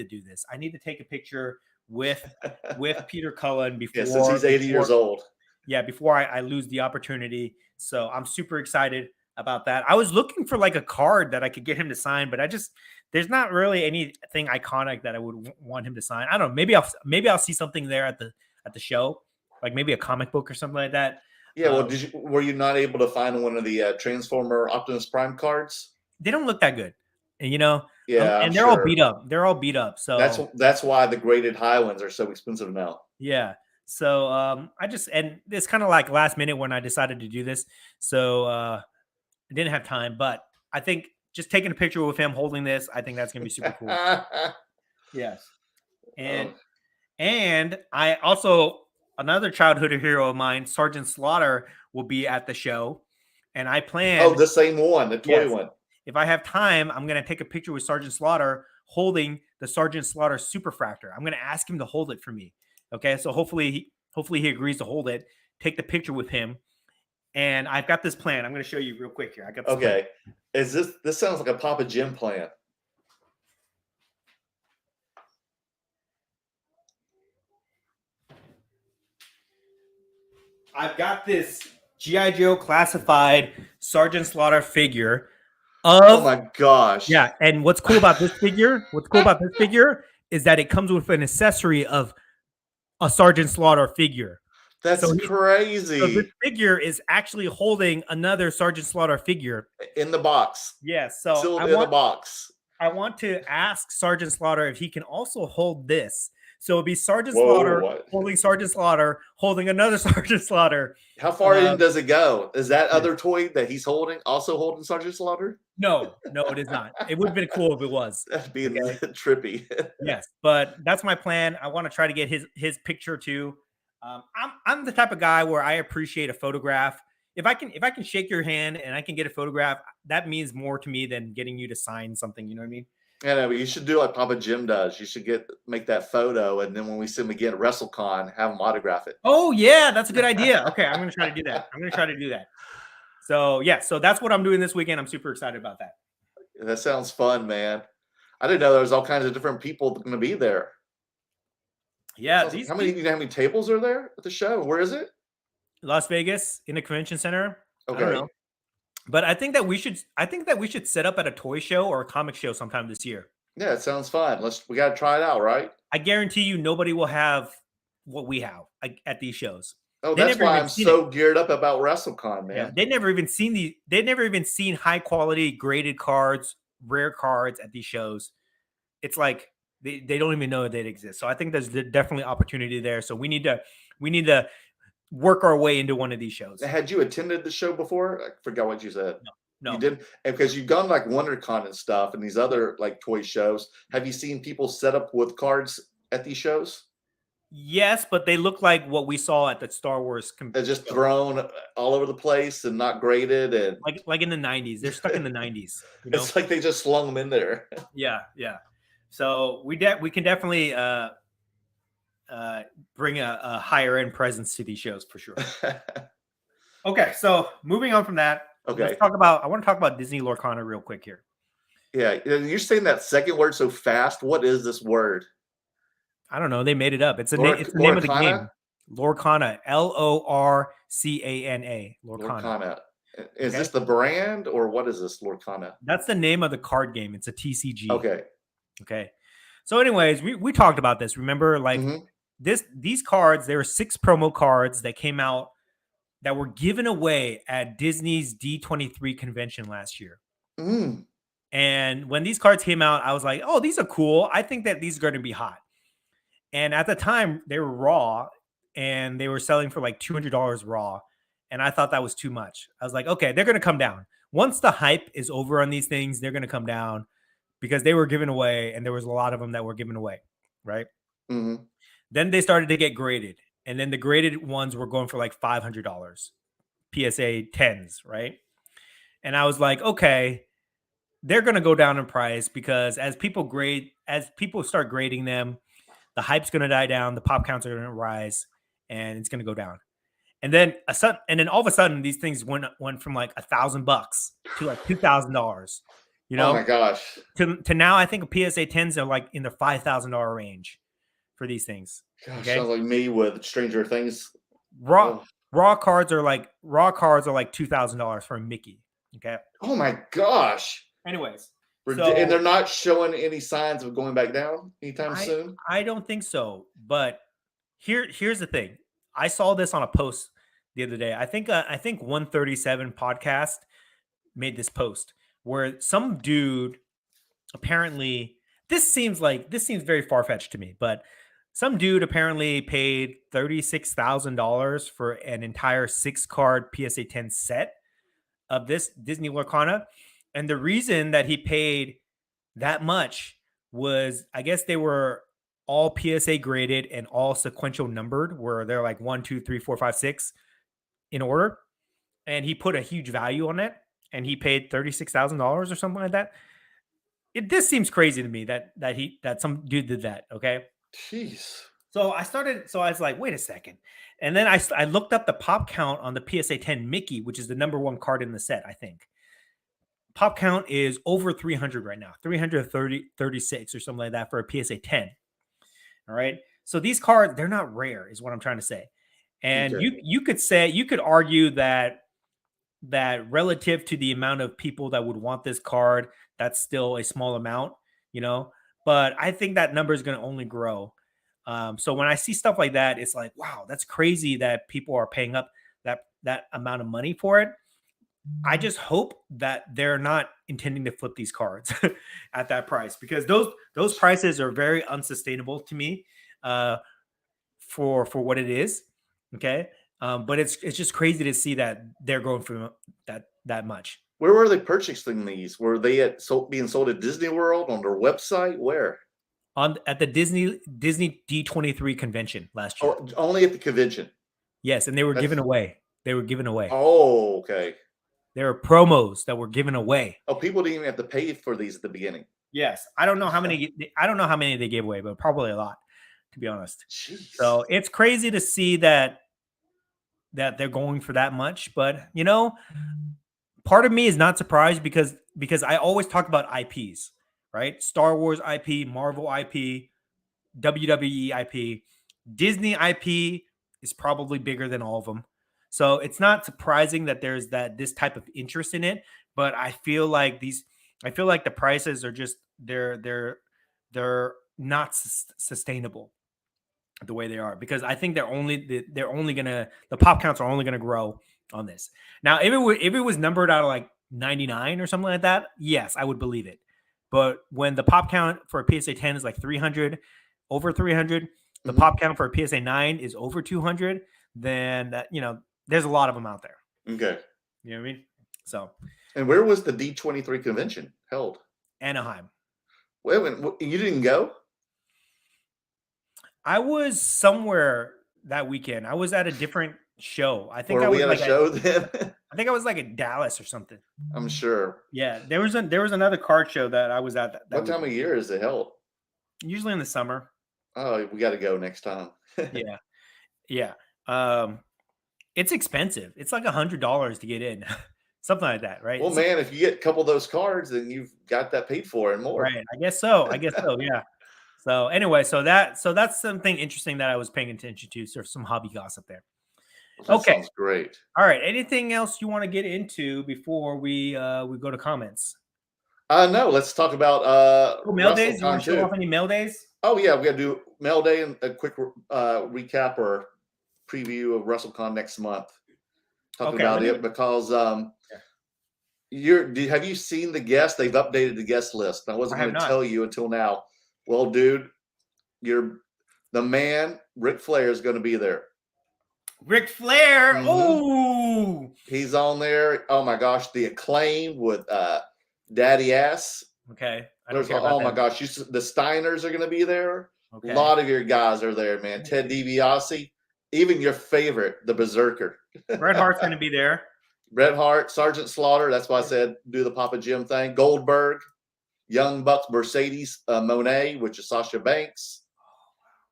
do this. I need to take a picture with Peter Cullen before since he's 80 years old. Yeah, before I lose the opportunity. So I'm super excited about that. I was looking for like a card that I could get him to sign, but there's not really anything iconic that I would want him to sign. I don't know. Maybe I'll see something there at the show, like maybe a comic book or something like that. Yeah. Well, were you not able to find one of the Transformer Optimus Prime cards? They don't look that good, and yeah, and they're all beat up. They're all beat up. So that's why the graded high ones are so expensive now. Yeah. So and it's kind of like last minute when I decided to do this. So I didn't have time, but I think just taking a picture with him holding this, I think that's gonna be super cool. Yes. And I also, another childhood hero of mine, Sergeant Slaughter, will be at the show, and I plan. Oh, the same one, the toy one. If I have time, I'm going to take a picture with Sergeant Slaughter holding the Sergeant Slaughter Superfractor. I'm going to ask him to hold it for me. Okay, so hopefully he agrees to hold it. Take the picture with him, and I've got this plan. I'm going to show you real quick here. I got this plan. Is this sounds like a Papa Jim plan? I've got this G.I. Joe classified Sergeant Slaughter figure. Oh my gosh. Yeah, and what's cool about this figure is that it comes with an accessory of a Sergeant Slaughter figure. That's crazy. So this figure is actually holding another Sergeant Slaughter figure in the box. Yes, yeah, so still in the box. I want to ask Sergeant Slaughter if he can also hold this. So it'd be Sergeant Slaughter holding Sergeant Slaughter, holding another Sergeant Slaughter. How far in does it go? Is that other toy that he's holding also holding Sergeant Slaughter? No, it is not. It would have been cool if it was. That'd be trippy. Yes, but that's my plan. I want to try to get his picture too. I'm the type of guy where I appreciate a photograph. If I can shake your hand and I can get a photograph, that means more to me than getting you to sign something. You know what I mean? Yeah, but you should do like Papa Jim does. You should make that photo, and then when we see him again at WrestleCon, have him autograph it. Oh yeah, that's a good idea. Okay, I'm gonna try to do that. So yeah, so that's what I'm doing this weekend. I'm super excited about that. That sounds fun, man. I didn't know there was all kinds of different people going to be there. Yeah, how many tables are there at the show? Where is it? Las Vegas in the convention center. Okay. I don't know. But I think that we should set up at a toy show or a comic show sometime this year. Yeah, it sounds fun. We got to try it out, right? I guarantee you nobody will have what we have at these shows. Oh, that's why I'm so geared up about WrestleCon, man. Yeah, they've never even seen high quality graded cards, rare cards at these shows. It's like they don't even know they exist. So I think there's definitely opportunity there. So we need to work our way into one of these shows. Had you attended the show before? I forgot what you said. No. You didn't? Because you've gone like WonderCon and stuff and these other like toy shows. Have you seen people set up with cards at these shows? Yes, but they look like what we saw at the Star Wars. They're just thrown all over the place and not graded, and Like in the 90s. They're stuck in the 90s, you know? it's like they just slung them in there. Yeah, yeah. So we can definitely bring a higher end presence to these shows for sure. Okay, so moving on from that, Okay. I want to talk about Disney Lorcana real quick here. Yeah, you're saying that second word so fast. What is this word? I don't know. They made it up. It's the name of the game. Lorcana. Lorcana. Lorcana. Is this the brand or what is this Lorcana? That's the name of the card game. It's a TCG. Okay. Okay. So, anyways, we talked about this. Remember, like these cards, there were 6 promo cards that came out that were given away at Disney's D23 convention last year. Mm. And when these cards came out, I was like, oh, these are cool. I think that these are going to be hot. And at the time, they were raw and they were selling for like $200 raw. And I thought that was too much. I was like, okay, they're going to come down. Once the hype is over on these things, they're going to come down because they were given away and there was a lot of them that were given away, right? Mm-hmm. Then they started to get graded. And then the graded ones were going for like $500, PSA 10s, right? And I was like, okay, they're going to go down in price because as people start grading them, the hype's going to die down, the pop counts are going to rise, and it's going to go down. And then all of a sudden, these things went from like $1,000 to like $2,000. You know? Oh my gosh! To now, I think PSA 10s are like in the $5,000 range for these things. Gosh, sounds like me with Stranger Things. Raw cards are like $2,000 for a Mickey. Okay. Oh my gosh! Anyways. And they're not showing any signs of going back down anytime soon? I don't think so. But here's the thing. I saw this on a post the other day. I think 137 podcast made this post where some dude apparently this seems very far-fetched to me, but some dude apparently paid $36,000 for an entire 6-card PSA 10 set of this Disney Lorcana. And the reason that he paid that much was, I guess they were all PSA graded and all sequential numbered, where they're like 1, 2, 3, 4, 5, 6 in order. And he put a huge value on it, and he paid $36,000 or something like that. This seems crazy to me that some dude did that. Okay. Jeez. So I was like, wait a second. And then I looked up the pop count on the PSA 10 Mickey, which is the number 1 card in the set, I think. Pop count is over 300 right now, 336 or something like that for a PSA 10. All right. So these cards, they're not rare is what I'm trying to say. And you could argue that relative to the amount of people that would want this card, that's still a small amount, you know, but I think that number is going to only grow. So when I see stuff like that, it's like, wow, that's crazy that people are paying up that amount of money for it. I just hope that they're not intending to flip these cards at that price, because those prices are very unsustainable to me for what it is. Okay. But it's just crazy to see that they're going for that much. Where were they purchasing these? Were they being sold at Disney World on their website? Where? At the Disney D23 convention last year. Oh, only at the convention. Yes, and they were given away. Oh, okay. There are promos that were given away. Oh, people didn't even have to pay for these at the beginning. Yes, I don't know how many they gave away, but probably a lot, to be honest. Jeez. So it's crazy to see that they're going for that much. But you know, part of me is not surprised because I always talk about IPs, right? Star Wars IP, Marvel IP, WWE IP, Disney IP is probably bigger than all of them. So it's not surprising that there's this type of interest in it, but I feel like the prices are just they're not sustainable the way they are, because I think the pop counts are only gonna grow on this. Now, if it was numbered out of like 99 or something like that, yes, I would believe it. But when the pop count for a PSA 10 is like 300, over 300, the pop count for a PSA 9 is over 200, then that, you know, there's a lot of them out there. Okay. You know what I mean? So. And where was the D23 convention held? Anaheim. Wait a minute, you didn't go? I was somewhere that weekend. I was at a different show. I think Were I we was at a like show then? I think I was like in Dallas or something. I'm sure. Yeah, there was another card show that I was at that What time weekend. of year is it held? Usually in the summer. Oh, we got to go next time. Yeah. Yeah. It's expensive. It's like $100 to get in. Something like that, right? Well, man, if you get a couple of those cards, then you've got that paid for and more. Right. I guess so. Yeah. So anyway, so that's something interesting that I was paying attention to. So some hobby gossip there. That Okay. sounds great. All right. Anything else you want to get into before we go to comments? No, let's talk about Mail days. You WrestleCon want to show too. off any mail days? Oh yeah, we got to do mail day and a quick recap or preview of WrestleCon next month. Talk about it because have you seen the guests? They've updated the guest list. I wasn't going to tell you until now. Well, dude, the man Ric Flair is going to be there. Ric Flair. Mm-hmm. Oh, he's on there. Oh my gosh, the Acclaim with Daddy Ass. Okay. My gosh, the Steiners are going to be there. Okay. A lot of your guys are there, man. Ted DiBiase, even your favorite, the Berserker. Bret Hart's going to be there. Bret Hart, Sergeant Slaughter. That's why I said do the Papa Jim thing. Goldberg, Young Bucks, Mercedes Monet, which is Sasha Banks.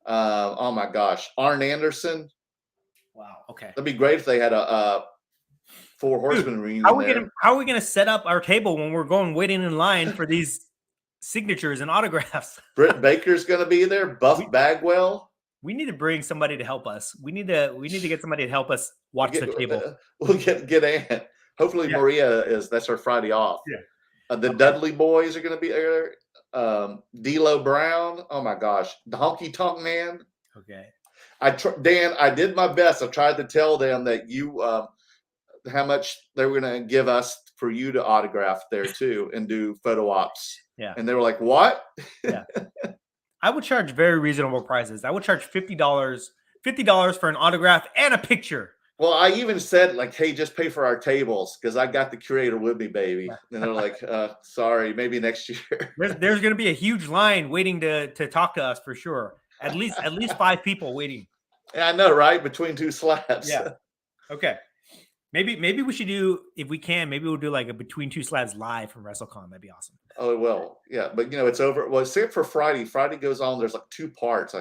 Oh my gosh, Arn Anderson. Wow. Okay. That'd be great if they had a Four Horsemen reunion. How are we gonna set up our table when we're going waiting in line for these signatures and autographs? Britt Baker's gonna be there. Buff Bagwell. We need to bring somebody to help us. We need to get somebody to help us watch the table. We'll get Ann. Hopefully Maria that's her Friday off. Yeah. The Dudley Boys are gonna be there. D'Lo Brown. Oh my gosh, the Honky Tonk Man. Okay. Dan, I did my best. I tried to tell them that you how much they were going to give us for you to autograph there too and do photo ops. Yeah. And they were like, what? Yeah. I would charge very reasonable prices. I would charge $50 for an autograph and a picture. Well, I even said like, hey, just pay for our tables because I got the curator with me, baby. And they're like, sorry, maybe next year. There's going to be a huge line waiting to talk to us for sure. At least 5 people waiting. Yeah, I know, right? Between two slabs. Yeah. Okay. Maybe we should do, if we can, maybe we'll do like a Between Two Slabs live from WrestleCon. That'd be awesome. Oh, it will. Yeah. But it's over. Well, except for Friday. Friday goes on. There's like 2 parts,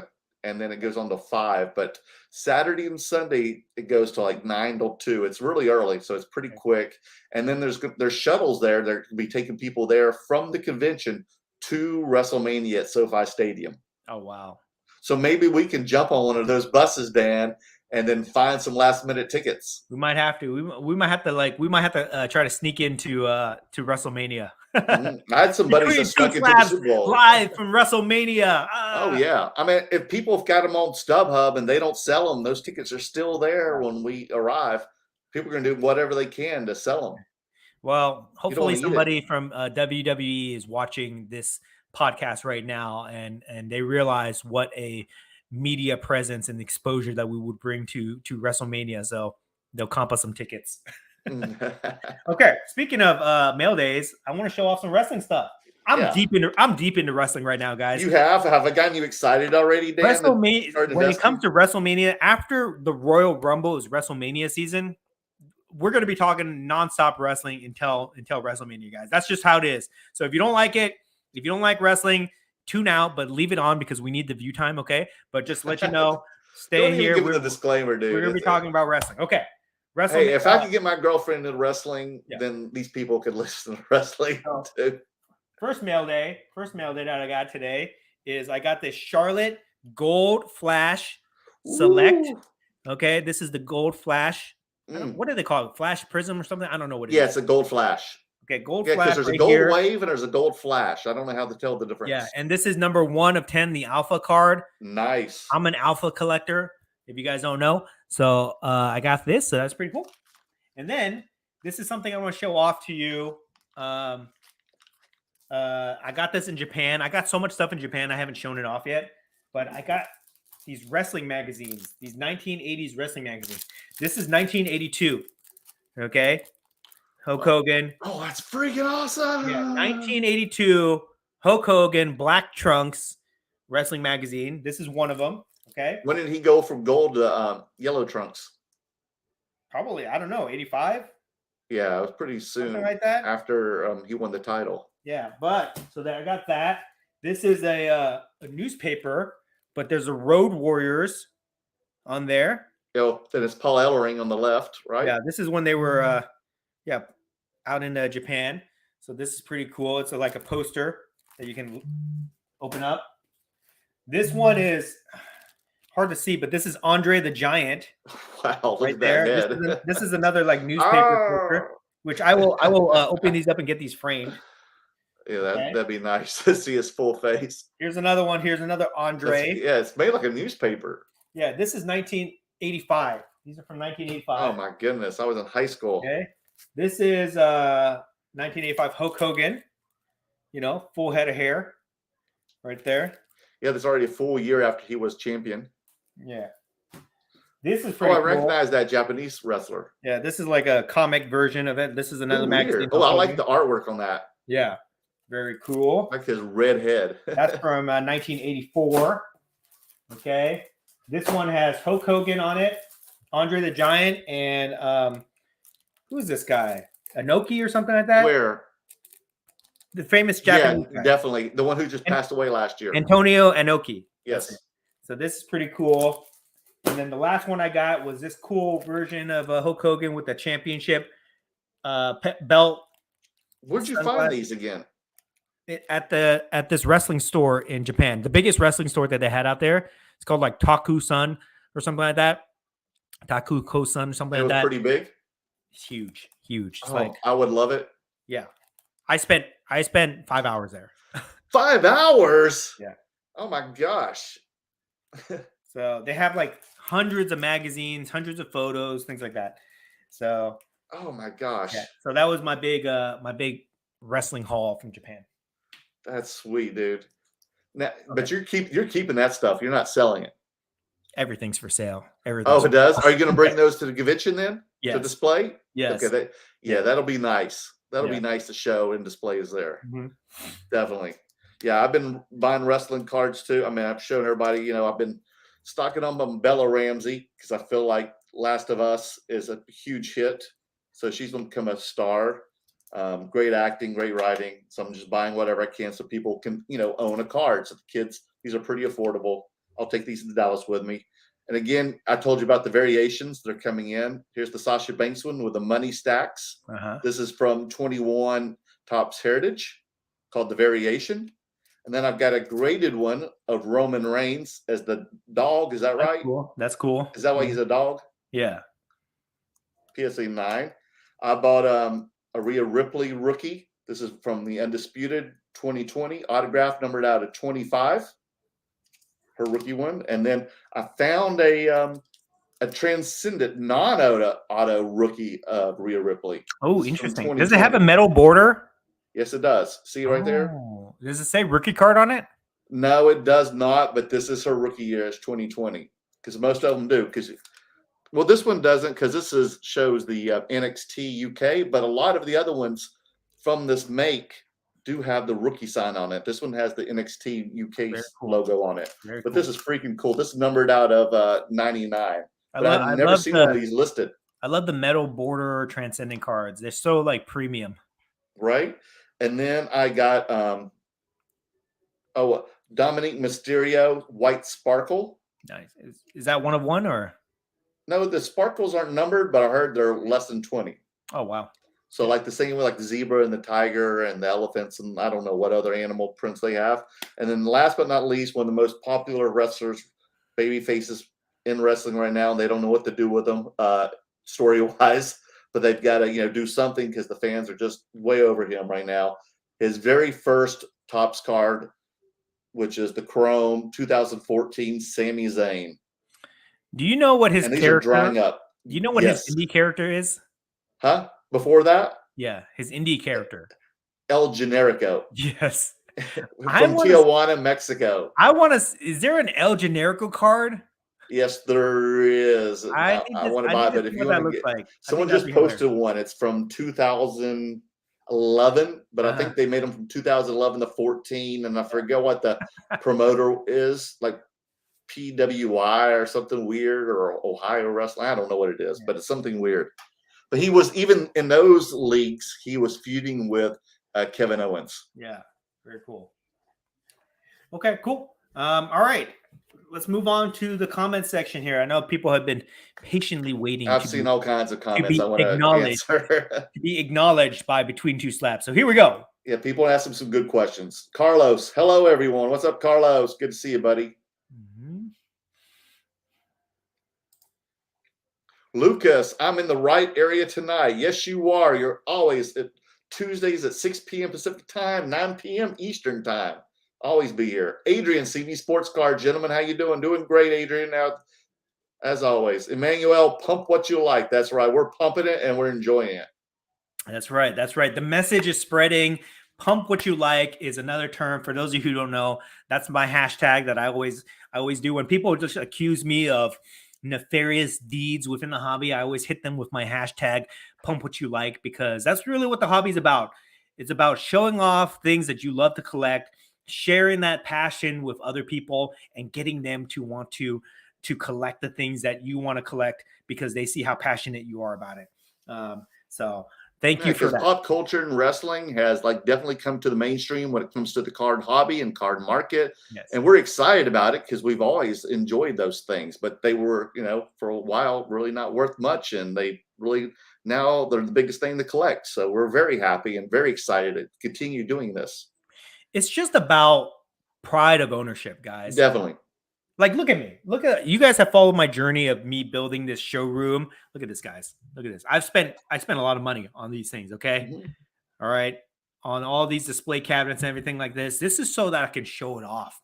and then it goes on to 5. But Saturday and Sunday, it goes to like 9 till 2. It's really early, so it's pretty quick. And then there's shuttles there. They're going to be taking people there from the convention to WrestleMania at SoFi Stadium. Oh, wow. So maybe we can jump on one of those buses, Dan, and then find some last minute tickets. We might have to. We might have to try to sneak into to WrestleMania. I had some buddies that snuck into the Super Bowl live from WrestleMania. Oh yeah, I mean, if people have got them on StubHub and they don't sell them, those tickets are still there when we arrive. People are going to do whatever they can to sell them. Well, hopefully somebody from WWE is watching this podcast right now and they realize what a media presence and exposure that we would bring to WrestleMania, so they'll comp us some tickets. Okay, speaking of mail days, I want to show off some wrestling stuff. I'm deep into wrestling right now, guys. Have I gotten you excited already, Dan? WrestleMania, when it comes to WrestleMania, after the Royal Rumble is WrestleMania season, we're going to be talking nonstop wrestling until WrestleMania, guys. That's just how it is. So if you don't like it, if you don't like wrestling, tune out, but leave it on because we need the view time, okay? But just let you know, stay here. Give the disclaimer, dude. We're going to be talking about wrestling. Okay. Hey, if I could get my girlfriend into wrestling, then these people could listen to wrestling too. First mail day that I got today is I got this Charlotte Gold Flash Select. Ooh. Okay, this is the Gold Flash. What do they call it? Flash Prism or something? I don't know what it is. Yeah, it's a Gold Flash. Okay, Gold Flash. Because there's a Gold Wave and there's a Gold Flash. I don't know how to tell the difference. Yeah, and this is number 1 of 10, the Alpha card. Nice. I'm an Alpha collector, if you guys don't know. So I got this, so that's pretty cool. And then this is something I want to show off to you. I got this in Japan. I got so much stuff in Japan, I haven't shown it off yet. But I got these wrestling magazines, these 1980s wrestling magazines. This is 1982. Okay. Hulk Hogan. Oh, that's freaking awesome. Yeah, 1982 Hulk Hogan Black Trunks wrestling magazine. This is one of them. Okay. When did he go from gold to yellow trunks? Probably, I don't know, 85, Yeah, it was pretty soon something like that. after he won the title. Yeah, but so that I got that. This is a newspaper, but there's a Road Warriors on there. Then it's Paul Ellering on the left, right? Yeah, this is when they were out in Japan. So this is pretty cool. It's like a poster that you can open up. This one is hard to see, but this is Andre the Giant. Wow, look Right at there. that head. This is another like newspaper poster, which I will open these up and get these framed. Yeah, that'd be nice to see his full face. Here's another one. Here's another Andre. It's made like a newspaper. Yeah, this is 1985. These are from 1985. Oh my goodness, I was in high school. Okay, this is 1985 Hulk Hogan. You know, full head of hair, right there. Yeah, that's already a full year after he was champion. Yeah, this is pretty. I recognize that Japanese wrestler. Yeah, this is like a comic version of it. This is another magazine. Oh, I like the artwork on that. Yeah, very cool. I like his red head. That's from 1984. Okay, this one has Hulk Hogan on it, Andre the Giant, and who is this guy? Inoki or something like that? Where? The famous Japanese guy. Definitely. The one who just passed away last year. Antonio Inoki. Yes. So this is pretty cool. And then the last one I got was this cool version of Hulk Hogan with the championship belt. Where'd you find these again? At this wrestling store in Japan. The biggest wrestling store that they had out there. It's called like Taku-san or something like that. Taku-ko-san or something like that. It was pretty big? It's huge. Huge. It's I would love it. Yeah. I spent 5 hours there. 5 hours? Yeah. Oh my gosh. So they have like hundreds of magazines, hundreds of photos, things like that. So oh my gosh. Yeah. So that was my big wrestling haul from Japan. That's sweet, dude. Now, but you're keeping that stuff. You're not selling it. Everything's for sale. Oh, it does? Are you going to bring those to the convention then? Yes. To display? Yes. Okay. That'll be nice. That'll be nice to show and displays there. Mm-hmm. Definitely. Yeah, I've been buying wrestling cards too. I mean, I've shown everybody, I've been stocking on Bella Ramsey because I feel like Last of Us is a huge hit. So she's going to become a star. Great acting, great writing. So I'm just buying whatever I can so people can, own a card. So the kids, these are pretty affordable. I'll take these to Dallas with me. And again, I told you about the variations. They're coming in. Here's the Sasha Banks one with the money stacks. Uh-huh. This is from 21 Topps Heritage called the Variation. And then I've got a graded one of Roman Reigns as the dog. Is that right? Cool. That's cool. Is that why he's a dog? Yeah. PSA 9. I bought a Rhea Ripley rookie. This is from the Undisputed 2020. Autograph numbered out at 25. Her rookie one. And then I found a Transcendent non-auto rookie of Rhea Ripley. Oh, interesting. Does it have a metal border? Yes, it does. See right there? Does it say rookie card on it? No, it does not. But this is her rookie year. It's 2020. Because most of them do. Well, this one doesn't because this shows the NXT UK. But a lot of the other ones from this make do have the rookie sign on it. This one has the NXT UK logo on it. But this is freaking cool. This is numbered out of 99. But I've never seen one of these listed. I love the metal border transcendent cards. They're so like premium. Right. And then I got Dominique Mysterio White Sparkle. Nice. Is that one of one or? No, the sparkles aren't numbered, but I heard they're less than 20. Oh, wow. So like the same with like the zebra and the tiger and the elephants and I don't know what other animal prints they have. And then last but not least, one of the most popular wrestlers, baby faces in wrestling right now, and they don't know what to do with them story-wise, but they've got to do something because the fans are just way over him right now. His very first Topps card, which is the Chrome 2014 Sami Zayn. Do you know what his and these character? Are drying up. Do you know what his indie character is? Huh? Before that? Yeah, his indie character. El Generico. Yes. From Tijuana, Mexico. Is there an El Generico card? Yes, there is. I want to buy it, but if you want to get, someone just posted one. It's from 2011, but I think they made them from 2011 to 14, and I forget what the promoter is. Like, PWI or something weird, or Ohio Wrestling. I don't know what it is, but it's something weird. But he was, even in those leagues, he was feuding with Kevin Owens. Yeah, very cool. Okay, cool. All right, let's move on to the comment section here. I know people have been patiently waiting. I've seen all kinds of comments I want to answer. To be acknowledged by Between Two Slabs. So here we go. Yeah, people ask him some good questions. Carlos, hello everyone. What's up, Carlos? Good to see you, buddy. Lucas, I'm in the right area tonight. Yes, you are. You're always at Tuesdays at 6 p.m. Pacific time, 9 p.m. Eastern time. Always be here. Adrian, CV Sports Card, gentlemen, how you doing? Doing great, Adrian. Now, as always, Emmanuel, pump what you like. That's right. We're pumping it and we're enjoying it. That's right. That's right. The message is spreading. Pump what you like is another term. For those of you who don't know, that's my hashtag that I always do. When people just accuse me of nefarious deeds within the hobby, I always hit them with my hashtag pump what you like, because that's really what the hobby is about. It's about showing off things that you love to collect, sharing that passion with other people, and getting them to want to collect the things that you want to collect because they see how passionate you are about it. So thank you for that. Pop culture and wrestling has definitely come to the mainstream when it comes to the card hobby and card market. Yes. And we're excited about it because we've always enjoyed those things, but they were, for a while really not worth much. And now they're the biggest thing to collect. So we're very happy and very excited to continue doing this. It's just about pride of ownership, guys. Definitely. Look at me. Look at you guys have followed my journey of me building this showroom. Look at this, guys. Look at this. I spent a lot of money on these things. Okay. Mm-hmm. All right. On all these display cabinets and everything like this. This is so that I can show it off.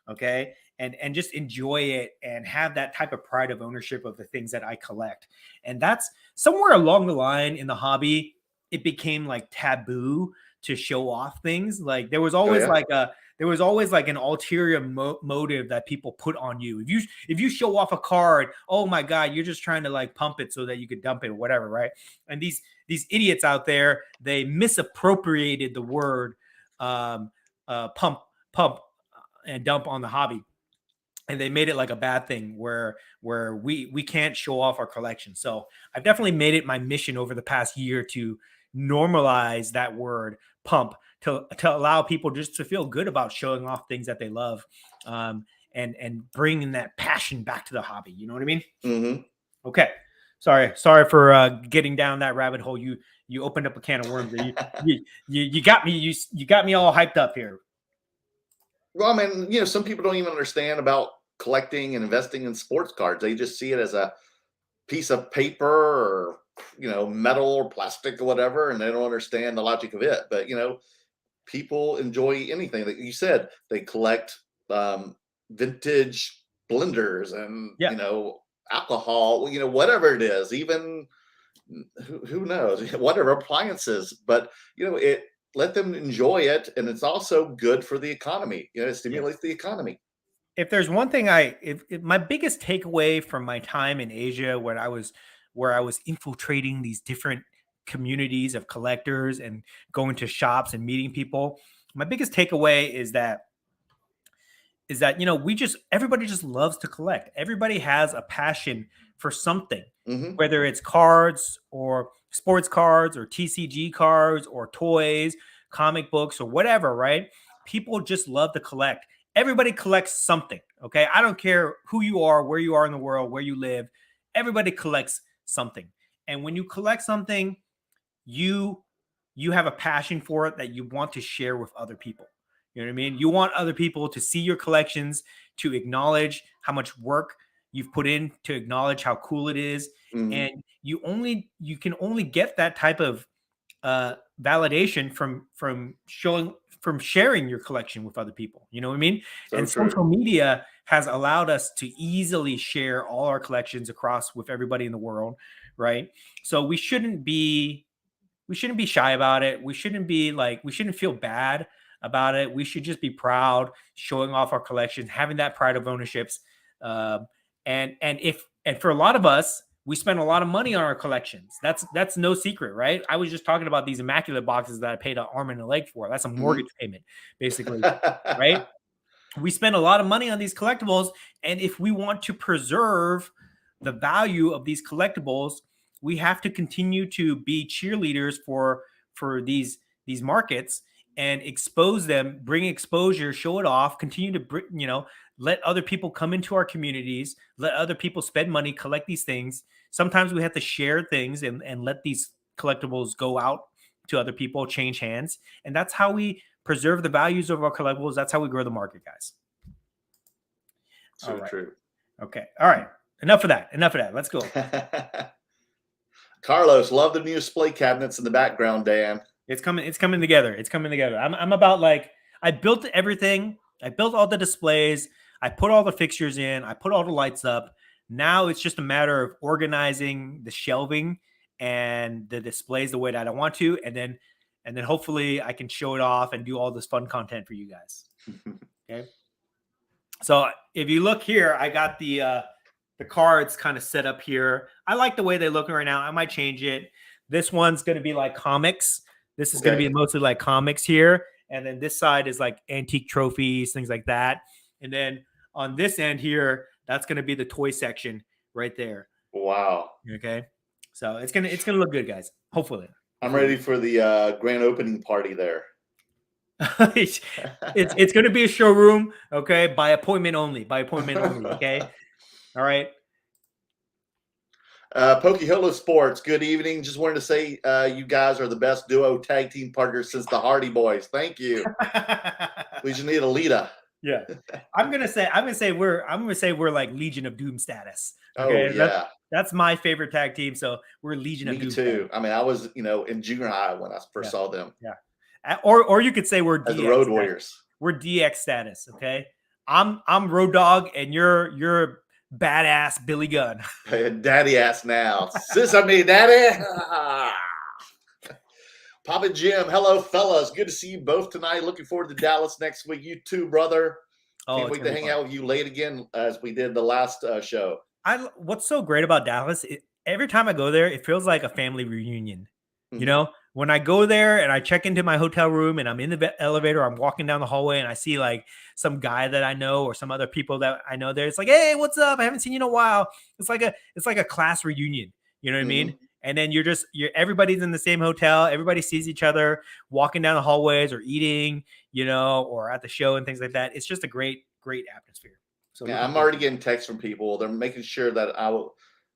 Okay. And just enjoy it and have that type of pride of ownership of the things that I collect. And that's somewhere along the line in the hobby, it became taboo to show off things. There was always an ulterior motive that people put on you. If you show off a card, oh my God, you're just trying to pump it so that you could dump it or whatever, right? And these idiots out there, they misappropriated the word pump and dump on the hobby. And they made it like a bad thing where we can't show off our collection. So I've definitely made it my mission over the past year to normalize that word pump to allow people just to feel good about showing off things that they love, and bringing that passion back to the hobby. You know what I mean? Mm-hmm. Okay. Sorry for getting down that rabbit hole. You opened up a can of worms. You got me. You got me all hyped up here. Well, I mean, some people don't even understand about collecting and investing in sports cards. They just see it as a piece of paper or metal or plastic or whatever, and they don't understand the logic of it. But people enjoy anything. That you said, they collect vintage blenders and alcohol, whatever it is, even who knows, whatever appliances. But it let them enjoy it, and it's also good for the economy. It stimulates the economy. If there's one thing my biggest takeaway from my time in Asia, where I was infiltrating these different communities of collectors and going to shops and meeting people, my biggest takeaway is that everybody just loves to collect. Everybody has a passion for something, mm-hmm. whether it's cards or sports cards or TCG cards or toys, comic books or whatever, right? People just love to collect. Everybody collects something, okay? I don't care who you are, where you are in the world, where you live. Everybody collects something. And when you collect something, you have a passion for it that you want to share with other people. You know what I mean? You want other people to see your collections, to acknowledge how much work you've put in, to acknowledge how cool it is. Mm-hmm. And you can only get that type of validation from sharing your collection with other people. You know what I mean? So true. Social media has allowed us to easily share all our collections across with everybody in the world, right? So we shouldn't be shy about it. We shouldn't feel bad about it. We should just be proud, showing off our collection, having that pride of ownerships. And for a lot of us, we spend a lot of money on our collections. That's no secret, right? I was just talking about these immaculate boxes that I paid an arm and a leg for. That's a mortgage payment, basically, right? we spend a lot of money on these collectibles, and if we want to preserve the value of these collectibles, we have to continue to be cheerleaders for these markets and expose them, bring exposure, show it off, continue to let other people come into our communities, let other people spend money, collect these things. Sometimes we have to share things and let these collectibles go out to other people, change hands, and that's how we preserve the values of our collectibles. That's how we grow the market, guys. So true. Okay. All right. Enough of that. Let's go. Carlos, love the new display cabinets in the background, Dan. It's coming together. I'm about like, I built everything. I built all the displays. I put all the fixtures in. I put all the lights up. Now it's just a matter of organizing the shelving and the displays the way that I want to. And then hopefully I can show it off and do all this fun content for you guys. Okay. So if you look here, I got the cards kind of set up here. I like the way they look right now. I might change it. This one's going to be like comics. This is going to be mostly like comics here. And then this side is like antique trophies, things like that. And then on this end here, that's going to be the toy section right there. Wow. Okay. So it's going to look good, guys. Hopefully. I'm ready for the grand opening party there. it's going to be a showroom. Okay. By appointment only. Okay. All right. Pokeholo Sports, good evening. Just wanted to say you guys are the best duo tag team partners since the Hardy Boys. Thank you. We just need a Lita. Yeah, I'm gonna say we're like Legion of Doom status. Okay? Oh yeah, that's my favorite tag team. So we're Legion of Doom. Me too. Status. I mean, I was in junior high when I first saw them. Yeah, or you could say we're as DX the Road status. Warriors. We're DX status. Okay, I'm Road Dogg, and you're badass Billy Gunn. Daddy ass now. Sesame daddy. Papa Jim, hello fellas. Good to see you both tonight. Looking forward to Dallas next week. You too, brother. Can't wait to hang out with you late again as we did the last show. What's so great about Dallas, every time I go there, it feels like a family reunion. Mm-hmm. You know, when I go there and I check into my hotel room and I'm in the elevator, I'm walking down the hallway and I see like some guy that I know or some other people that I know there. It's like, hey, what's up? I haven't seen you in a while. It's like a class reunion. You know what I mean? And then everybody's in the same hotel. Everybody sees each other walking down the hallways or eating, or at the show and things like that. It's just a great, great atmosphere. So yeah, I'm already getting texts from people. They're making sure that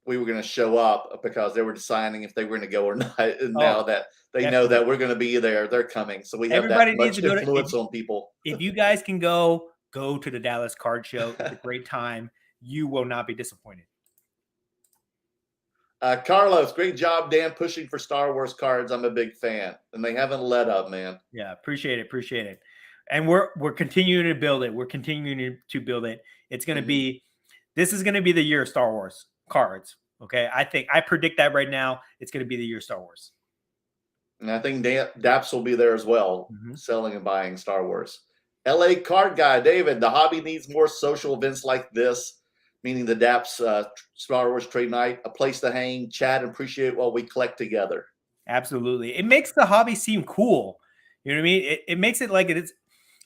we were going to show up because they were deciding if they were going to go or not. And now that they know that we're going to be there, they're coming. So we have that much influence on people. If you guys can go to the Dallas Card Show. It's a great time. You will not be disappointed. Carlos, great job, Dan, pushing for Star Wars cards. I'm a big fan, and they haven't let up, man. Yeah, appreciate it. And we're continuing to build it. We're continuing to build it. It's going to be, this is going to be the year of Star Wars cards. Okay, I predict that right now. It's going to be the year of Star Wars. And I think Daps will be there as well, selling and buying Star Wars. LA Card Guy, David, the hobby needs more social events like this. Meaning the Daps Star Wars Trade Night, a place to hang, chat, and appreciate while we collect together. Absolutely. It makes the hobby seem cool. You know what I mean? It makes it like it's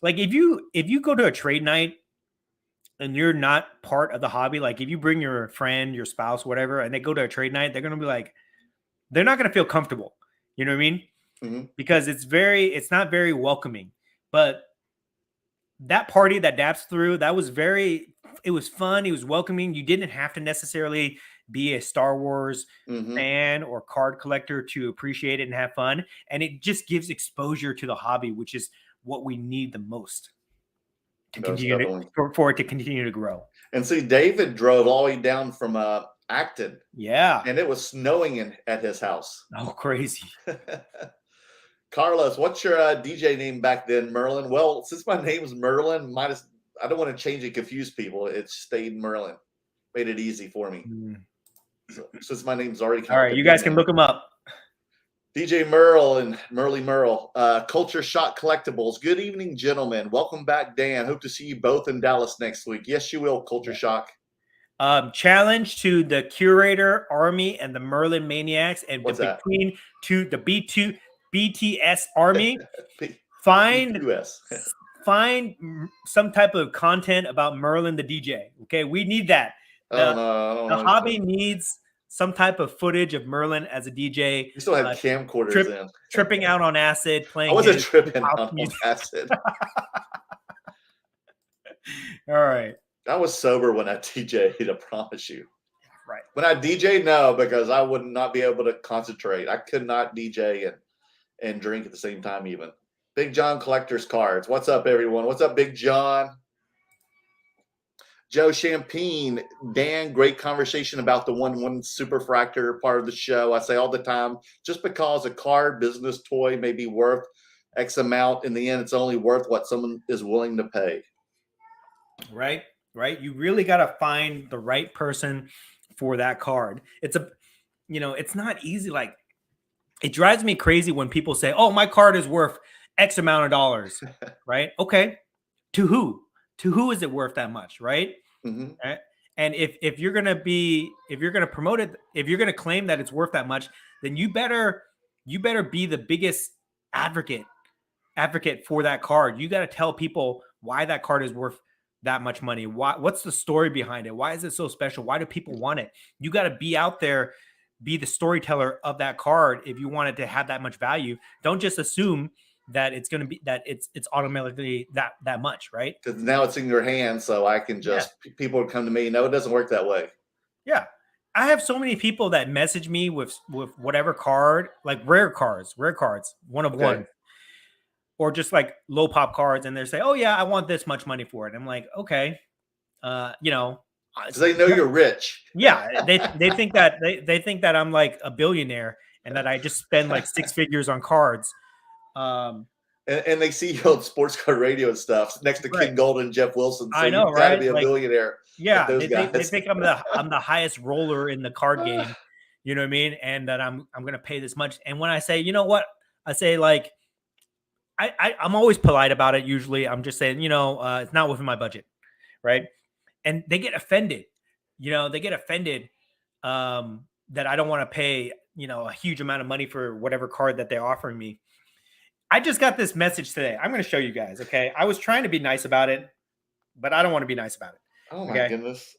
like if you go to a trade night and you're not part of the hobby, like if you bring your friend, your spouse, whatever, and they go to a trade night, they're going to be like, they're not going to feel comfortable. You know what I mean? Because it's not very welcoming. But that party that Daps threw, it was fun. It was welcoming. You didn't have to necessarily be a Star Wars fan or card collector to appreciate it and have fun. And it just gives exposure to the hobby, which is what we need the most for it to continue to grow. And see, David drove all the way down from Acton. Yeah. And it was snowing at his house. Oh, crazy. Carlos, what's your DJ name back then, Merlin? Well, since my name is Merlin, I don't want to change and confuse people. It stayed Merlin. Made it easy for me. So, since my name's already all right, you guys can look them up. DJ Merle and Merle. Culture Shock Collectibles. Good evening, gentlemen. Welcome back, Dan. Hope to see you both in Dallas next week. Yes, you will, Culture Shock. Challenge to the Curator Army and the Merlin Maniacs, and between the BTS Army, find find some type of content about Merlin the DJ. Okay, we need that. The hobby needs some type of footage of Merlin as a DJ. You still have camcorders tripping out on acid, playing. I wasn't tripping out on acid. All right. I was sober when I DJ'd, I promise you. Right. When I DJ, no, because I would not be able to concentrate. I could not DJ and drink at the same time even. Big John collector's cards. What's up, everyone? What's up, Big John? Joe Champagne. Dan, great conversation about the 1/1 superfractor part of the show. I say all the time, just because a card business toy may be worth X amount, in the end, it's only worth what someone is willing to pay. Right. You really got to find the right person for that card. It's not easy. Like, it drives me crazy when people say, oh, my card is worth X amount of dollars, right? Okay. To who? To who is it worth that much, right? Mm-hmm. Right? And if you're going to promote it, if you're going to claim that it's worth that much, then you better be the biggest advocate for that card. You got to tell people why that card is worth that much money. What's the story behind it? Why is it so special? Why do people want it? You got to be out there, be the storyteller of that card if you want it to have that much value. Don't just assume that it's going to be that it's automatically that much, right? Because now it's in your hands, so I can just people would come to me. No, it doesn't work that way. Yeah, I have so many people that message me with whatever card, like rare cards, one of one, or just like low pop cards, and they say, "Oh yeah, I want this much money for it." I'm like, okay, so they know you're rich. Yeah, they think that they think that I'm like a billionaire and that I just spend like 6 figures on cards. And they see you on sports card radio and stuff next to King Golden and Jeff Wilson. So I know, you've got to right? be a billionaire. Yeah, they think I'm the highest roller in the card game. You know what I mean? And that I'm going to pay this much. And when I say, you know what, I say like, I'm always polite about it. Usually, I'm just saying, it's not within my budget, right? And they get offended. That I don't want to pay, a huge amount of money for whatever card that they're offering me. I just got this message today. I'm going to show you guys. Okay. I was trying to be nice about it, but I don't want to be nice about it. Oh my goodness.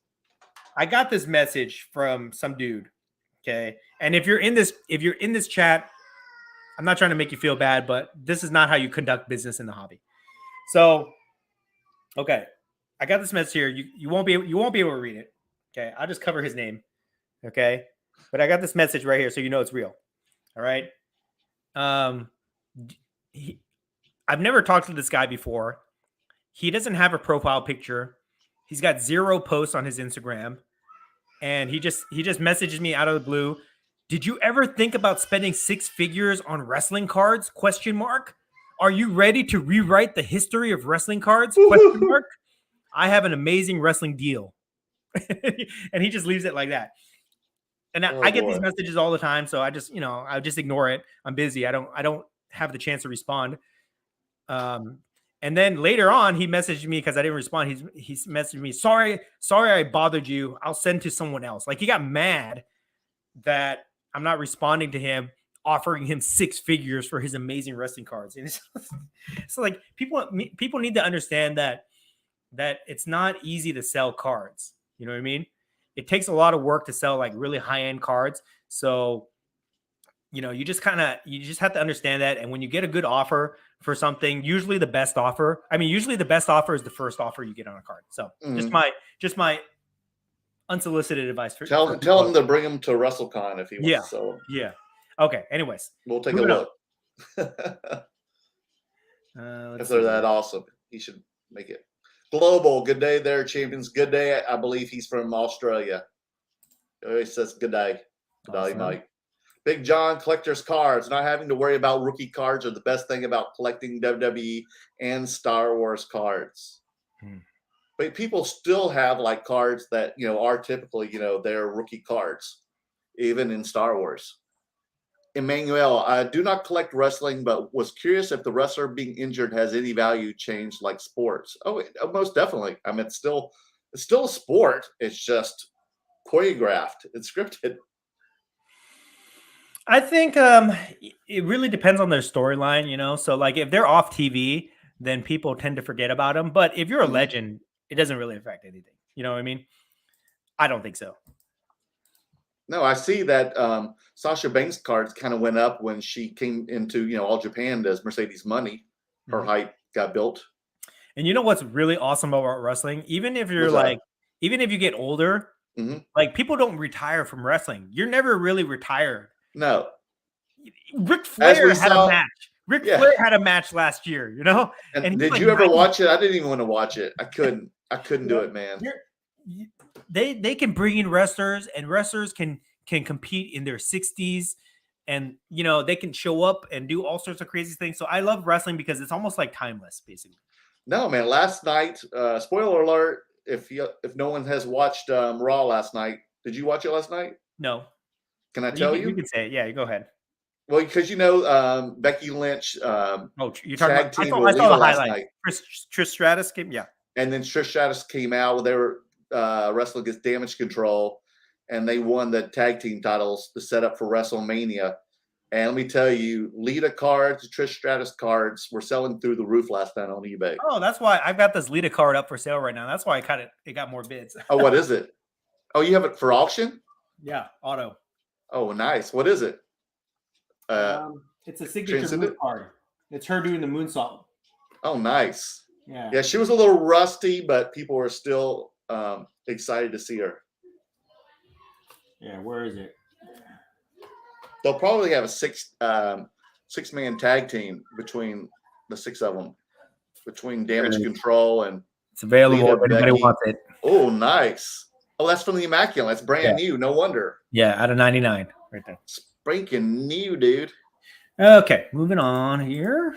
I got this message from some dude. Okay. And if you're in this chat, I'm not trying to make you feel bad, but this is not how you conduct business in the hobby. So, okay. I got this message here. You won't be able to read it. Okay. I'll just cover his name. Okay. But I got this message right here. So, it's real. All right. I've never talked to this guy before. He doesn't have a profile picture. He's got 0 posts on his Instagram. And he just messages me out of the blue. Did you ever think about spending 6 figures on wrestling cards? ? Are you ready to rewrite the history of wrestling cards? ? I have an amazing wrestling deal. And he just leaves it like that. And I get these messages all the time. So I just ignore it. I'm busy. I don't have the chance to respond. And then later on, he messaged me because I didn't respond. He's messaged me, sorry I bothered you. I'll send to someone else. Like, he got mad that I'm not responding to him, offering him 6 figures for his amazing wrestling cards. And it's like people need to understand that it's not easy to sell cards. You know what I mean? It takes a lot of work to sell like really high-end cards. So, you just have to understand that. And when you get a good offer for something, usually the best offer is the first offer you get on a card. So just my unsolicited advice for tell him to bring him to Wrestlecon if he wants to sell them. Yeah. Okay. Anyways, we'll take a look. If they're that awesome, he should make it. Global, good day there, champions. Good day. I believe he's from Australia. He says good day. Good day, mate. Big John, collector's cards. Not having to worry about rookie cards are the best thing about collecting WWE and Star Wars cards. But people still have like cards that, are typically, they're rookie cards, even in Star Wars. Emmanuel, I do not collect wrestling, but was curious if the wrestler being injured has any value changed like sports. Oh, most definitely. I mean, it's still a sport. It's just choreographed. It's scripted. I think it really depends on their storyline, So like if they're off TV, then people tend to forget about them. But if you're a Mhm. legend, it doesn't really affect anything. You know what I mean? I don't think so. No, I see that Sasha Banks cards kind of went up when she came into All Japan as Mercedes Money. Her Mhm. height got built. And you know what's really awesome about wrestling? Even if you're What's that? even if you get older, Mhm. like people don't retire from wrestling. You're never really retired. No, Ric as we Flair had a saw, match. Ric yeah. Flair had a match last year, you know? And And he's did like you ever 90. watch it? I didn't even want to watch it. I couldn't. I couldn't You do know, it, man. they can bring in wrestlers, and wrestlers can compete in their 60s, and they can show up and do all sorts of crazy things. So I love wrestling because it's almost like timeless, basically. No, man. Last night, spoiler alert. If no one has watched Raw last night, did you watch it last night? No, Can I you tell can, you you? can say it. Yeah, you go ahead. Well, because Becky Lynch Oh, you're talking tag about. teamed I with saw Lita the last highlight. night, Trish Stratus came. Yeah. and then Trish Stratus came out. They were wrestling against Damage Control, and they won the tag team titles to set up for WrestleMania. And let me tell you, Lita cards, Trish Stratus cards were selling through the roof last night on eBay. Oh, that's why I've got this Lita card up for sale right now. That's why it got more bids. Oh, what is it? Oh, you have it for auction? Yeah, auto. Oh, nice. What is it? It's a signature Transcendent? move card. It's her doing the moonsault. Oh, nice. Yeah. Yeah, she was a little rusty, but people were still excited to see her. Yeah, where is it? They'll probably have a six-man tag team between the six of them, between Damage Control and It's available Lita, if anybody Becky. wants it. Oh, nice. Oh, that's from the Immaculate. That's brand new. No wonder. Yeah, out of 99 right there. Spanking new, dude. Okay, moving on here.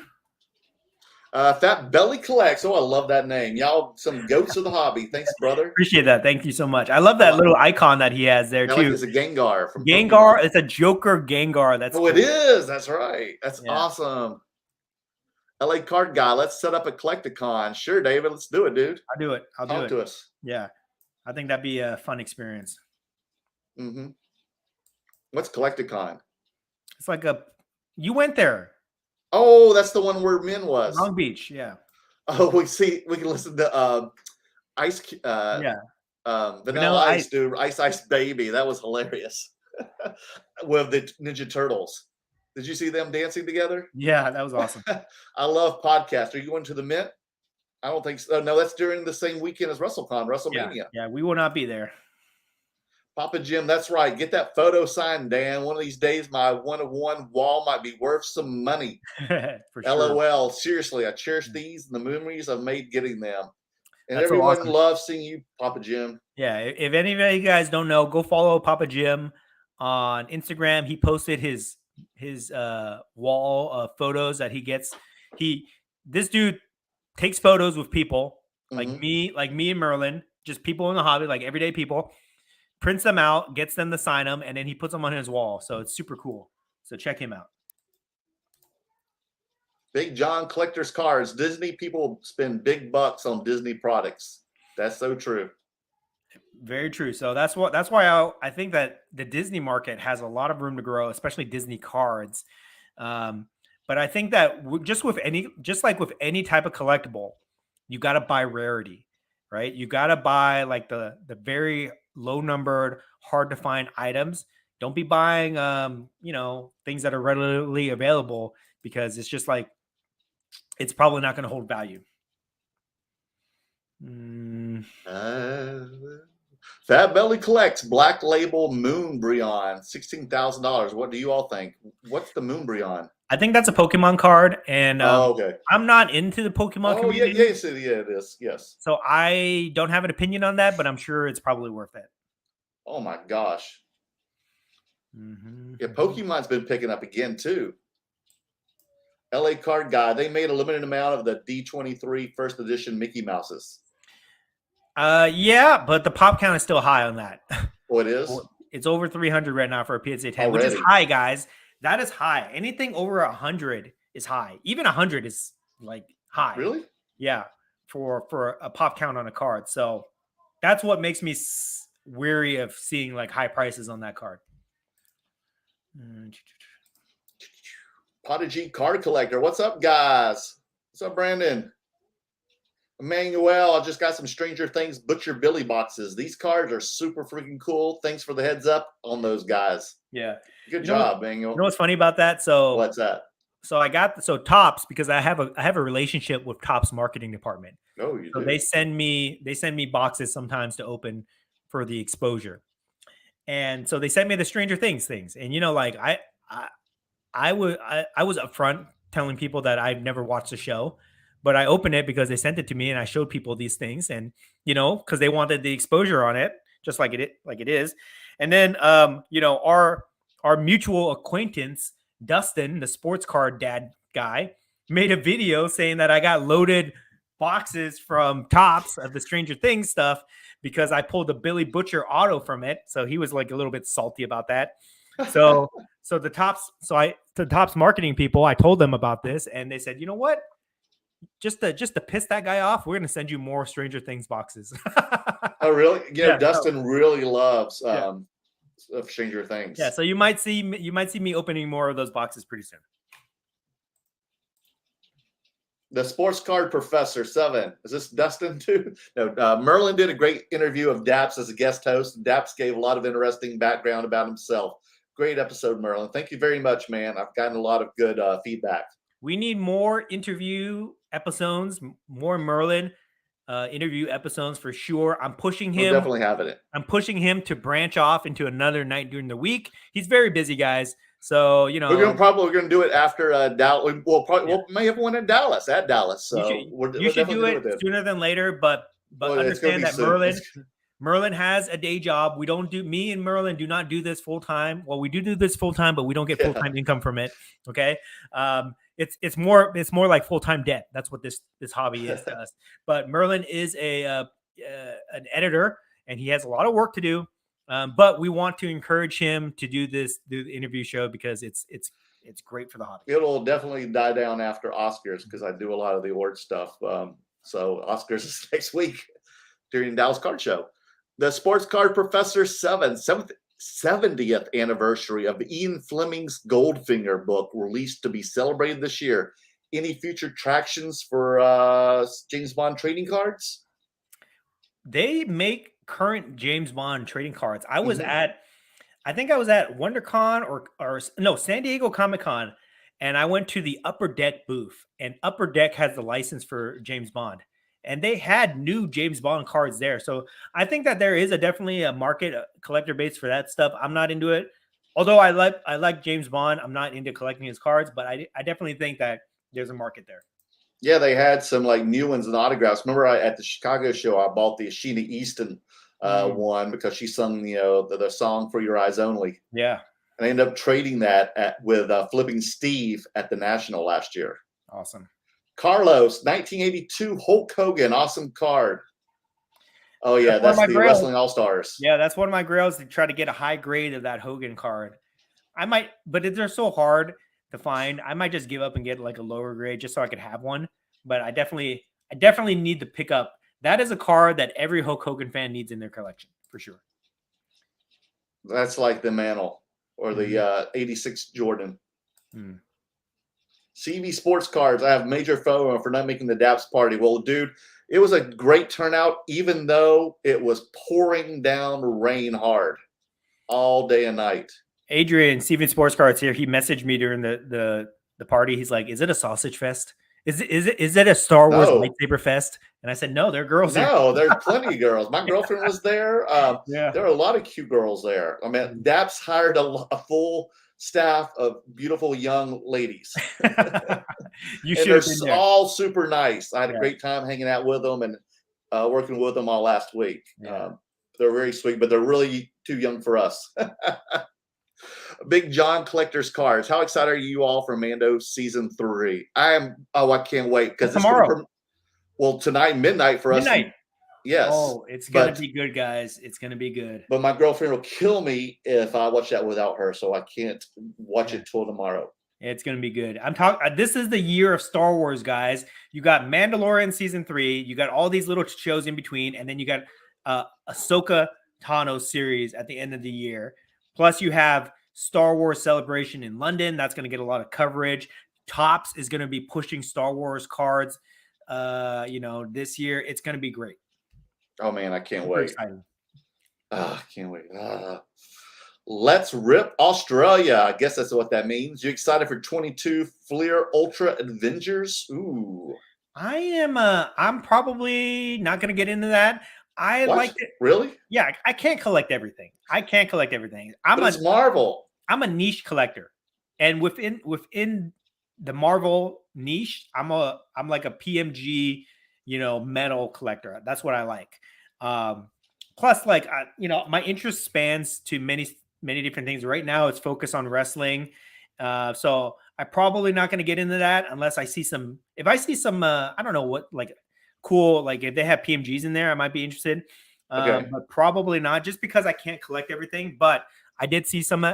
Fat Belly Collects. Oh, I love that name. Y'all, some goats of the hobby. Thanks, brother. Appreciate that. Thank you so much. I love that little icon that he has there, I like too. it's a Gengar from Gengar. Pokemon. It's a Joker Gengar. That's Oh, cool. it is. That's right. That's awesome. LA Card Guy. Let's set up a Collecticon. Sure, David. Let's do it, dude. I'll do it. Talk to us. Yeah. I think that'd be a fun experience. Mm-hmm. What's Collecticon? It's like you went there. Oh, that's the one where Min was. Long Beach, yeah. Oh, we can listen to Vanilla Ice, dude. Ice Baby. That was hilarious. With the Ninja Turtles. Did you see them dancing together? Yeah, that was awesome. I love podcasts. Are you going to the Mint? I don't think so. No, that's during the same weekend as WrestleCon, WrestleMania. Yeah, we will not be there. Papa Jim, that's right. Get that photo signed, Dan. One of these days, my one-of-one wall might be worth some money. For sure. LOL. Seriously, I cherish these and the memories I've made getting them. And That's everyone awesome. loves seeing you, Papa Jim. Yeah, if any of you guys don't know, go follow Papa Jim on Instagram. He posted his wall of photos that he gets. This dude takes photos with people like me and Merlin, just people in the hobby, like everyday people. Prints them out, gets them to sign them, and then he puts them on his wall. So it's super cool. So check him out. Big John collector's cards. Disney people spend big bucks on Disney products. That's so true. Very true. So that's why I think that the Disney market has a lot of room to grow, especially Disney cards. But I think that just like with any type of collectible, you got to buy rarity, right? You got to buy like the very low numbered, hard to find items. Don't be buying, things that are readily available, because it's just like, it's probably not going to hold value. Fat Belly Collects Black Label Moonbryon, $16,000. What do you all think? What's the Moonbryon? I think that's a Pokemon card, and okay. I'm not into the Pokemon community. Yeah, it is. Yes. So I don't have an opinion on that, but I'm sure it's probably worth it. Oh my gosh. Yeah, Pokemon's been picking up again too. LA Card Guy, they made a limited amount of the D23 first edition Mickey Mouses. Yeah, but the pop count is still high on that. Oh, it is? It's over 300 right now for a PSA 10, which is high, guys. That is high. Anything over 100 is high. Even 100 is like high. Really? Yeah, for a pop count on a card. So that's what makes me weary of seeing like high prices on that card. Prodigy Card Collector. What's up, guys? What's up, Brandon? Emmanuel, I just got some Stranger Things Butcher Billy boxes. These cards are super freaking cool. Thanks for the heads up on those guys. Yeah. Good job, Emmanuel. You know what's funny about that? So what's that? So I got Topps, because I have a relationship with Topps marketing department. Oh, you do? They send me boxes sometimes to open for the exposure. And so they sent me the Stranger Things. And like I was upfront telling people that I've never watched the show, but I opened it because they sent it to me and I showed people these things, and because they wanted the exposure on it, just like it is. And then our mutual acquaintance Dustin, the sports card dad guy, made a video saying that I got loaded boxes from Topps of the Stranger Things stuff because I pulled the Billy Butcher auto from it. So he was like a little bit salty about that. So the Topps marketing people, I told them about this, and they said, you know what? Just to piss that guy off, we're going to send you more Stranger Things boxes. Oh, really? Yeah, Dustin really loves of Stranger Things. Yeah, so you might see me opening more of those boxes pretty soon. The Sports Card Professor 7. Is this Dustin too? No, Merlin did a great interview of Daps as a guest host. Daps gave a lot of interesting background about himself. Great episode, Merlin. Thank you very much, man. I've gotten a lot of good feedback. We need more interview episodes, more Merlin interview episodes for sure. I'm pushing him. We'll definitely having it. I'm pushing him to branch off into another night during the week. He's very busy, guys. So we're gonna do it after Dallas. We may have one in Dallas at Dallas. So you should do it sooner than later. But understand that Merlin has a day job. Me and Merlin do not do this full time. Well, we do this full time, but we don't get full time income from it. Okay. It's more like full time debt. That's what this hobby is to us. But Merlin is an editor, and he has a lot of work to do. But we want to encourage him to do the interview show because it's great for the hobby. It'll definitely die down after Oscars because I do a lot of the award stuff. So Oscars is next week during Dallas Card Show. The Sports Card Professor 70th anniversary of Ian Fleming's Goldfinger book released to be celebrated this year. Any future attractions for James Bond trading cards? They make current James Bond trading cards. I was at WonderCon or San Diego Comic-Con, and I went to the Upper Deck booth, and Upper Deck has the license for James Bond, and they had new James Bond cards there. So I think that there is definitely a market, a collector base for that stuff. I'm not into it. Although I like James Bond, I'm not into collecting his cards, but I definitely think that there's a market there. Yeah, they had some like new ones and autographs. Remember at the Chicago show, I bought the Sheena Easton one because she sung the song For Your Eyes Only. Yeah. And I ended up trading that with Flipping Steve at the National last year. Awesome. Carlos, 1982 Hulk Hogan, awesome card. Oh yeah, that's the Wrestling All-Stars. Yeah, that's one of my grails to try to get a high grade of that Hogan card. I might, but they're so hard to find. I might just give up and get like a lower grade just so I could have one. But I definitely need to pick up. That is a card that every Hulk Hogan fan needs in their collection for sure. That's like the Mantle or the 86 Jordan. CB Sports Cards. I have major FOMO for not making the Daps party. Well, dude, it was a great turnout, even though it was pouring down rain hard all day and night. Adrian, CB Sports Cards here. He messaged me during the party. He's like, "Is it a sausage fest? Is it a Star Wars lightsaber fest?" And I said, "No, there are girls there." No, there's plenty of girls. My girlfriend was there. There are a lot of cute girls there. I mean, Daps hired a full staff of beautiful young ladies. You should have been there. All super nice. I had a great time hanging out with them and working with them all last week. They're very sweet, but they're really too young for us. Big John Collector's Cards. How excited are you all for Mando Season 3? I can't wait because tomorrow. Tonight, midnight for us. Yes. Oh, it's going to be good, guys. It's going to be good. But my girlfriend will kill me if I watch that without her, so I can't watch it till tomorrow. It's going to be good. I'm talking. This is the year of Star Wars, guys. You got Mandalorian Season 3. You got all these little shows in between, and then you got Ahsoka Tano series at the end of the year. Plus, you have Star Wars Celebration in London. That's going to get a lot of coverage. Topps is going to be pushing Star Wars cards. This year it's going to be great. Oh man, I can't Super wait. exciting. I can't wait. Let's rip Australia. I guess that's what that means. You excited for 22 Fleer Ultra Avengers? Ooh. I am. I'm probably not going to get into that. I What? like it. Really? Yeah, I can't collect everything. But it's Marvel. I'm a niche collector, and within the Marvel niche, I'm like a PMG, metal collector. That's what I like. Plus, like my interest spans to many different things. Right now, it's focused on wrestling. So I'm probably not going to get into that unless I see some. If I see some, I don't know what, like cool, like if they have PMGs in there, I might be interested. Okay. But probably not, just because I can't collect everything. But I did see some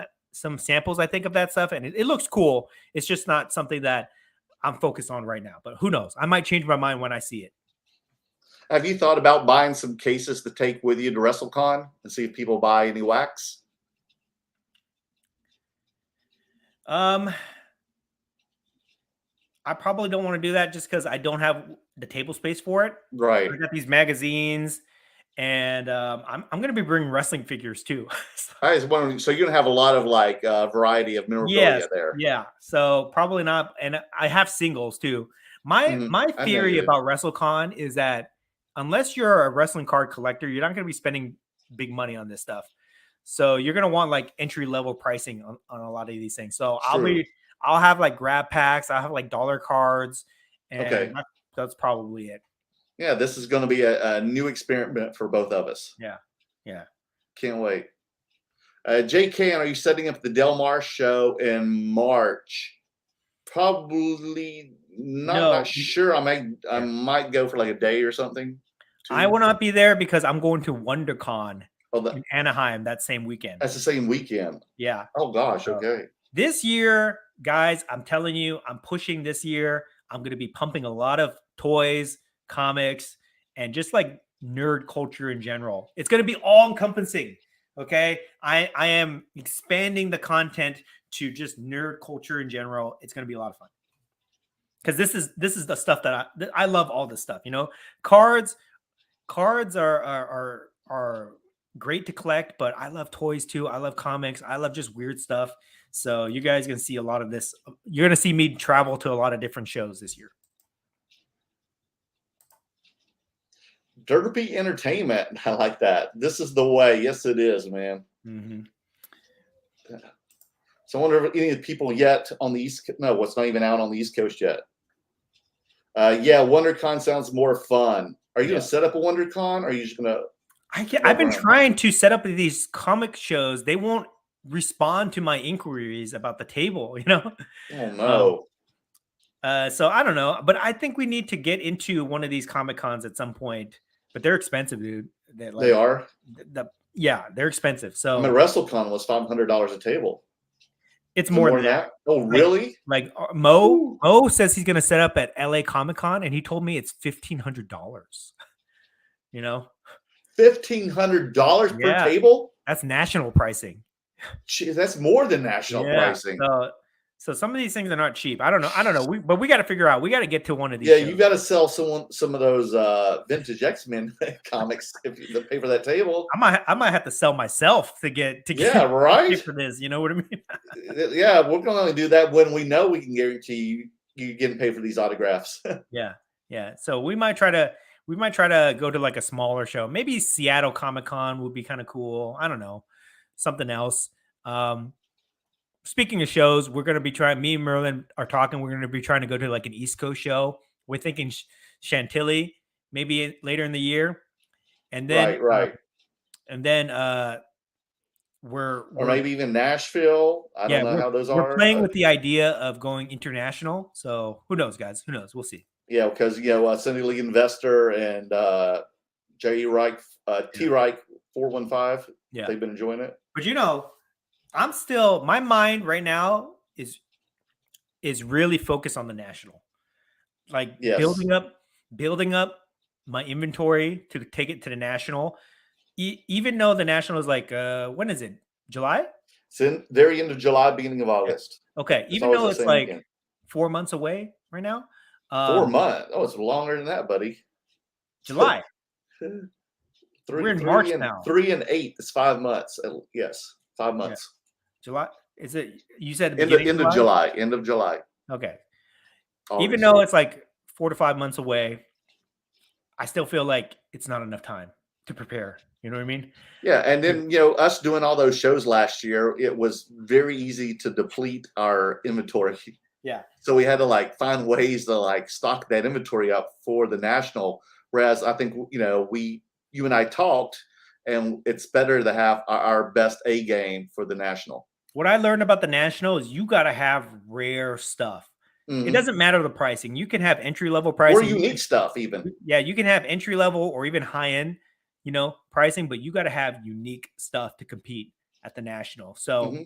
samples, I think, of that stuff, and it looks cool. It's just not something that I'm focused on right now. But who knows? I might change my mind when I see it. Have you thought about buying some cases to take with you to Wrestlecon and see if people buy any wax? I probably don't want to do that just because I don't have the table space for it. Right. I got these magazines, and I'm going to be bringing wrestling figures too. I was wondering, so you're gonna have a lot of like variety of memorabilia there. Yeah. So probably not, and I have singles too. My theory about WrestleCon is that unless you're a wrestling card collector, you're not going to be spending big money on this stuff. So you're going to want like entry level pricing on a lot of these things. So I'll have like grab packs. I'll have like dollar cards. And that's probably it. Yeah. This is going to be a new experiment for both of us. Yeah. Yeah. Can't wait. JK, are you setting up the Del Mar show in March? Probably not. No. Not sure. I might go for like a day or something. I will not be there because I'm going to WonderCon in Anaheim that same weekend. That's the same weekend. Yeah. Oh gosh. Okay. This year, guys, I'm telling you, I'm pushing this year. I'm going to be pumping a lot of toys, comics, and just like nerd culture in general. It's going to be all encompassing. Okay. I am expanding the content to just nerd culture in general. It's going to be a lot of fun. Because this is the stuff that I love. All this stuff, cards are great to collect, but I love toys too. I love comics. I love just weird stuff. So you guys are gonna see a lot of this. You're gonna see me travel to a lot of different shows this year. Derby Entertainment. I like that. This is the way. Yes, it is, man. Mm-hmm. So I wonder if any of the people yet on the East Coast. No, it's not even out on the East Coast yet. Yeah, WonderCon sounds more fun. Are you going to set up a WonderCon? Or are you just going to? I've been trying to set up these comic shows. They won't respond to my inquiries about the table, Oh, no. So I don't know. But I think we need to get into one of these Comic Cons at some point. But they're expensive, dude. They are? Yeah, they're expensive. So WrestleCon was $500 a table. It's more than that. Oh, really? Like Mo says he's going to set up at LA Comic Con, and he told me it's $1,500. $1,500 per table? That's national pricing. Jeez, that's more than national pricing. So some of these things are not cheap. I don't know. But we got to figure out. We got to get to one of these. Yeah, shows. You got to sell some of those vintage X-Men comics if you pay for that table. I might have to sell myself to get right for this. You know what I mean? Yeah, we're going to only do that when we know we can guarantee you getting paid for these autographs. Yeah. So we might try to go to like a smaller show. Maybe Seattle Comic-Con would be kind of cool. I don't know, something else. Speaking of shows, we're going to be trying, me and Merlin are talking, we're going to be trying to go to like an East Coast show. We're thinking Chantilly, maybe later in the year. And then, right. And then or maybe even Nashville. I don't know how those are. We're playing with the idea of going international. So who knows, guys? Who knows? We'll see. Yeah, because, Cindy Lee Investor and J.E. Reich, T. Reich 415, they've been enjoying it. But I'm still, my mind right now is really focused on the national, like building up my inventory to take it to the national. Even though the national is like, when is it? July? It's in very end of July, beginning of August. Okay. Even though it's like 4 months away right now. 4 months. Oh, it's longer than that, buddy. July. We're in March and now. 3 and 8 is 5 months. Yes, 5 months. Yeah. July. Is it? You said End of July. End of July. Okay. August. Even though it's like 4 to 5 months away, I still feel like it's not enough time to prepare. You know what I mean? Yeah, and then us doing all those shows last year, it was very easy to deplete our inventory. Yeah. So we had to find ways to stock that inventory up for the national. Whereas I think you and I talked, and it's better to have our best A game for the national. What I learned about the national is you got to have rare stuff. It doesn't matter the pricing. You can have entry level pricing or unique stuff even. Yeah, you can have entry level or even high end, pricing, but you got to have unique stuff to compete at the national. So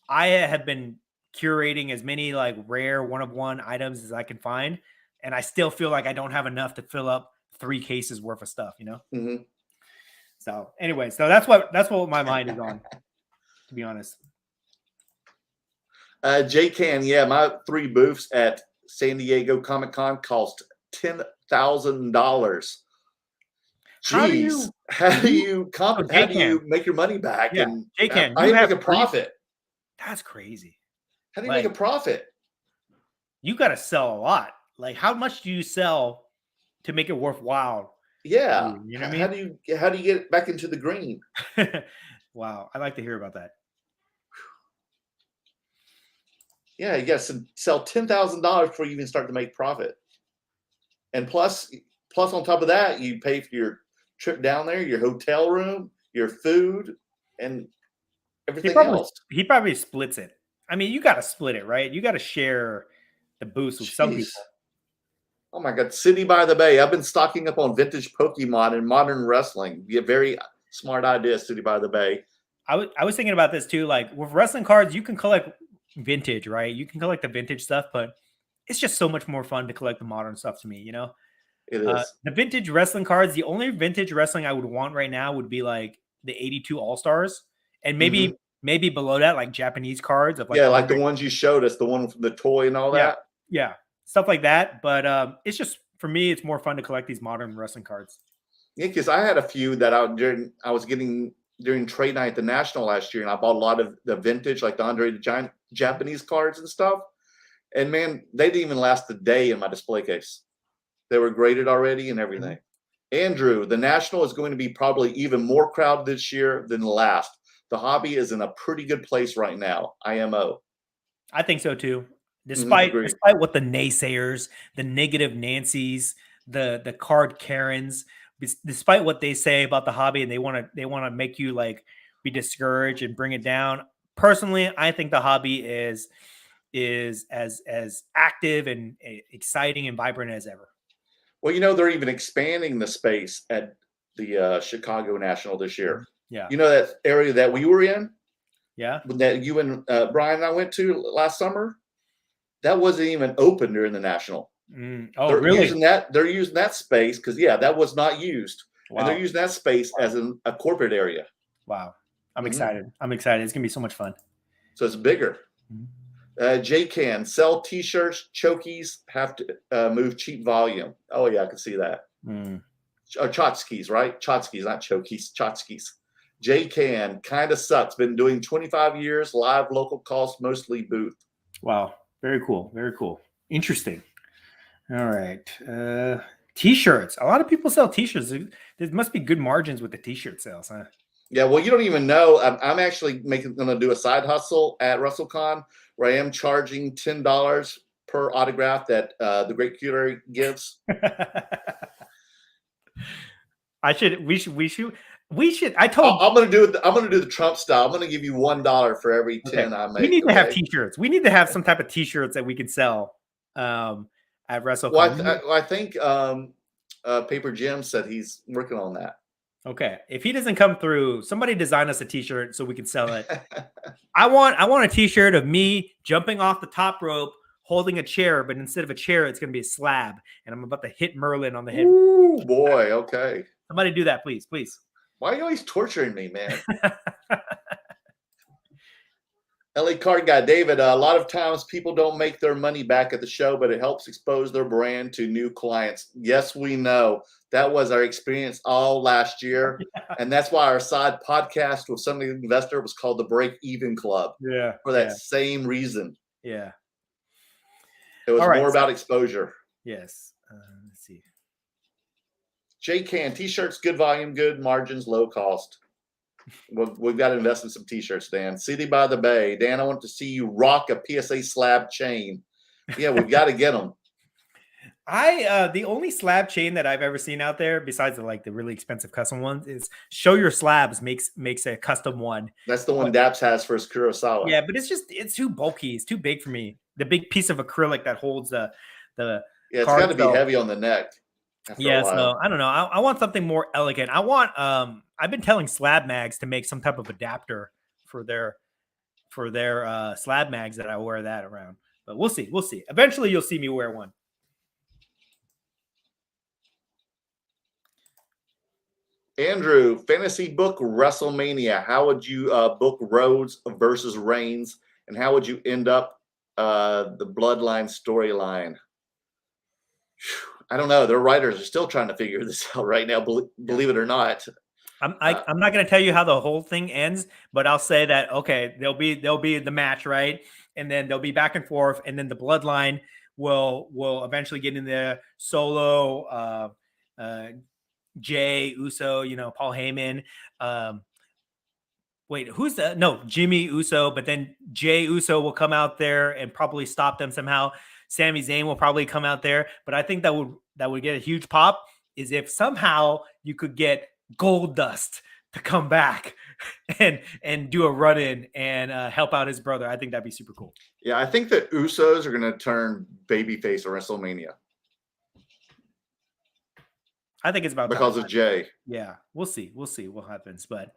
I have been curating as many rare one of one items as I can find, and I still feel like I don't have enough to fill up 3 cases worth of stuff. So anyway, so that's what my mind is on, to be honest. J-Can, my 3 booths at San Diego Comic-Con cost $10,000. Jeez, how do you make your money back? Yeah, and J-Can, I make a profit. That's crazy. How do you make a profit? You got to sell a lot. How much do you sell to make it worthwhile? Yeah, you know what I mean? How do you get back into the green? Wow, I'd like to hear about that. Yeah, you got to sell $10,000 before you even start to make profit. And plus on top of that, you pay for your trip down there, your hotel room, your food, and everything else. He probably splits it. I mean, you got to split it, right? You got to share the booths with some people. Oh my God, City by the Bay. I've been stocking up on vintage Pokemon and modern wrestling. Be a very smart idea, City by the Bay. I was thinking about this too. With wrestling cards, you can collect vintage, right? You can collect the vintage stuff, but it's just so much more fun to collect the modern stuff to me, It is. The vintage wrestling cards, the only vintage wrestling I would want right now would be the 82 All-Stars, and maybe below that Japanese cards of like the ones you showed us, the one from the toy and all that. Yeah, stuff like that. But it's just, for me, it's more fun to collect these modern wrestling cards. Yeah, because I had a few that I was getting during trade night at the National last year, and I bought a lot of the vintage, like the Andre the Giant Japanese cards and stuff. And man, they didn't even last a day in my display case. They were graded already and everything. Andrew, the National is going to be probably even more crowded this year than the last. The hobby is in a pretty good place right now. IMO. I think so too. Despite what the naysayers, the negative Nancys, the card Karens, despite what they say about the hobby, and they want to make you be discouraged and bring it down. Personally, I think the hobby is as active and exciting and vibrant as ever. Well, they're even expanding the space at the Chicago National this year. Yeah. That area that we were in? Yeah. That you and Brian and I went to last summer? That wasn't even open during the National. Oh, they're really? They're using that space because, that was not used. Wow. And they're using that space as a corporate area. Wow. I'm excited. I'm excited. It's going to be so much fun. So it's bigger. J-Can, sell T-shirts, chokies, have to move cheap volume. Oh, yeah, I can see that. Or tchotchkes, right? Tchotchkes, not chokies, tchotchkes. J-Can, kind of sucks. Been doing 25 years, live local cost, mostly booth. Wow. Very cool. Very cool. Interesting. All right. T-shirts. A lot of people sell T-shirts. There must be good margins with the T-shirt sales, huh? Yeah, well, you don't even know. I'm actually going to do a side hustle at Wrestlecon where I am charging $10 per autograph that the great curator gives. We should. I'm going to do it. I'm going to do the Trump style. I'm going to give you $1 for every 10 I make. We need to have T-shirts. We need to have some type of T-shirts that we can sell at Wrestlecon. Well, I think Paper Gemz said he's working on that. Okay, if he doesn't come through, somebody design us a T-shirt so we can sell it. I want a T-shirt of me jumping off the top rope, holding a chair, but instead of a chair, it's going to be a slab, and I'm about to hit Merlin on the head. Ooh, boy, okay. Somebody do that, please. Why are you always torturing me, man? LA Card Guy, David, a lot of times people don't make their money back at the show, but it helps expose their brand to new clients. Yes, we know. That was our experience all last year. And that's why our side podcast with some investor was called the Break Even Club. Yeah. For that same reason. Yeah. It was more about exposure. Yes. Let's see. J Can, t-shirts, good volume, good margins, low cost. We've got to invest in some t-shirts, Dan. City by the Bay. Dan, I want to see you rock a PSA slab chain. Yeah, we've got to get them. The only slab chain that I've ever seen out there, besides the really expensive custom ones, is Show Your Slabs makes a custom one. That's the one Daps has for his Kurosawa. Yeah, but it's too bulky. It's too big for me. The big piece of acrylic that holds the it's got to be heavy on the neck. Yeah, so I don't know. I want something more elegant. I want I've been telling Slab Mags to make some type of adapter for their slab mags that I wear that around. But we'll see. We'll see. Eventually you'll see me wear one. Andrew, fantasy book WrestleMania. How would you book Rhodes versus Reigns, and how would you end up the Bloodline storyline? I don't know. Their writers are still trying to figure this out right now. Believe it or not. I'm not going to tell you how the whole thing ends, but I'll say that there'll be the match, right, and then they'll be back and forth, and then the Bloodline will eventually get in there. Solo, Jay Uso, Paul Heyman. Jimmy Uso, but then Jay Uso will come out there and probably stop them somehow. Sami Zayn will probably come out there, but I think that would get a huge pop is if somehow you could get Goldust to come back and do a run-in and help out his brother. I think that'd be super cool. Yeah, I think the Usos are going to turn babyface at WrestleMania. I think it's about because of Jay. Yeah, we'll see. We'll see what happens, but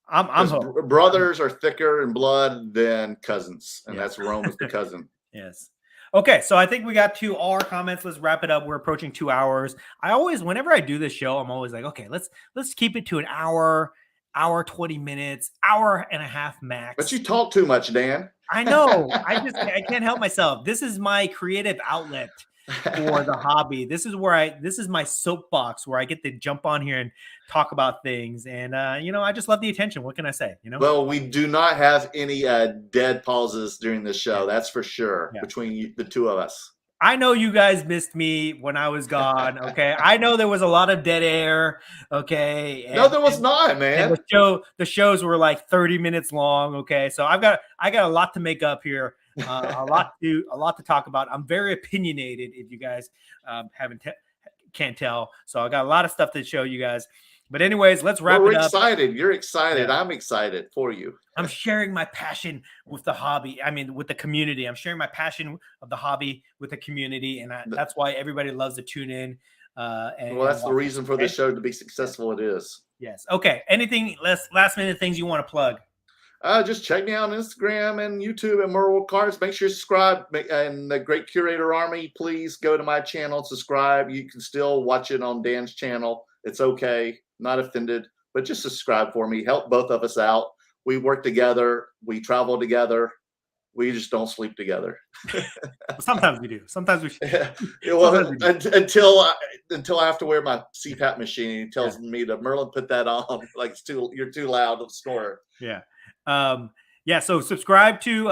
I'm hoping. Brothers are thicker in blood than cousins, and that's Roman's the cousin. Yes. Okay, so I think we got to all our comments. Let's wrap it up. We're approaching 2 hours. Whenever I do this show, I'm always like, okay, let's keep it to an hour, 20 minutes, hour and a half max. But you talk too much, Dan. I know. I can't help myself. This is my creative outlet for the hobby. This is my soapbox where I get to jump on here and talk about things. And I just love the attention. What can I say? Well, we do not have any dead pauses during this show. That's for sure. Yeah. Between the two of us. I know you guys missed me when I was gone. Okay. I know there was a lot of dead air. Okay. No, there was not, man. The shows were like 30 minutes long. Okay. So I got a lot to make up here. A lot to talk about. I'm very opinionated, if you guys can't tell. So I got a lot of stuff to show you guys. But anyways, let's wrap it up. We're excited. You're excited. Yeah. I'm excited for you. I'm sharing my passion with the hobby. I mean, with the community. I'm sharing my passion of the hobby with the community, and that's why everybody loves to tune in. That's the reason for the show to be successful. It is. Yes. Okay. Anything last minute things you want to plug? Just check me out on Instagram and YouTube and Merlin Cards. Make sure you subscribe. And the Great Curator Army, please go to my channel, subscribe. You can still watch it on Dan's channel. It's okay. Not offended, but just subscribe for me. Help both of us out. We work together. We travel together. We just don't sleep together. Sometimes we do. Sometimes we should. Until I have to wear my CPAP machine. He tells me to, Merlin, put that on. Like you're too loud to snore. Yeah. So subscribe to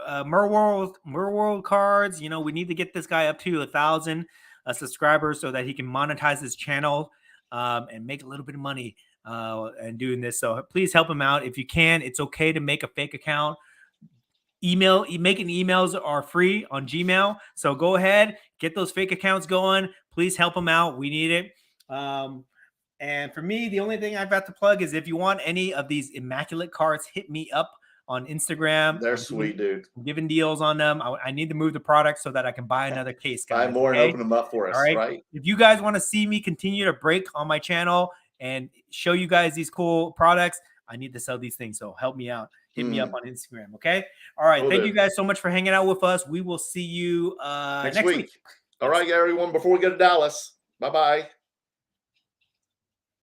Merworld Cards. We need to get this guy up to 1,000 subscribers so that he can monetize his channel and make a little bit of money and doing this. So please help him out if you can. It's okay to make a fake account. Making emails are free on Gmail. So go ahead, get those fake accounts going. Please help him out. We need it. And for me, the only thing I've got to plug is if you want any of these immaculate cards, hit me up on Instagram. They're sweet, dude. I'm giving deals on them. I need to move the product so that I can buy another case, guys. Buy more and open them up for us, right? If you guys want to see me continue to break on my channel and show you guys these cool products, I need to sell these things. So help me out. Hit me up on Instagram, okay? All right. Thank you guys so much for hanging out with us. We will see you next week. All right, everyone, before we go to Dallas, bye-bye.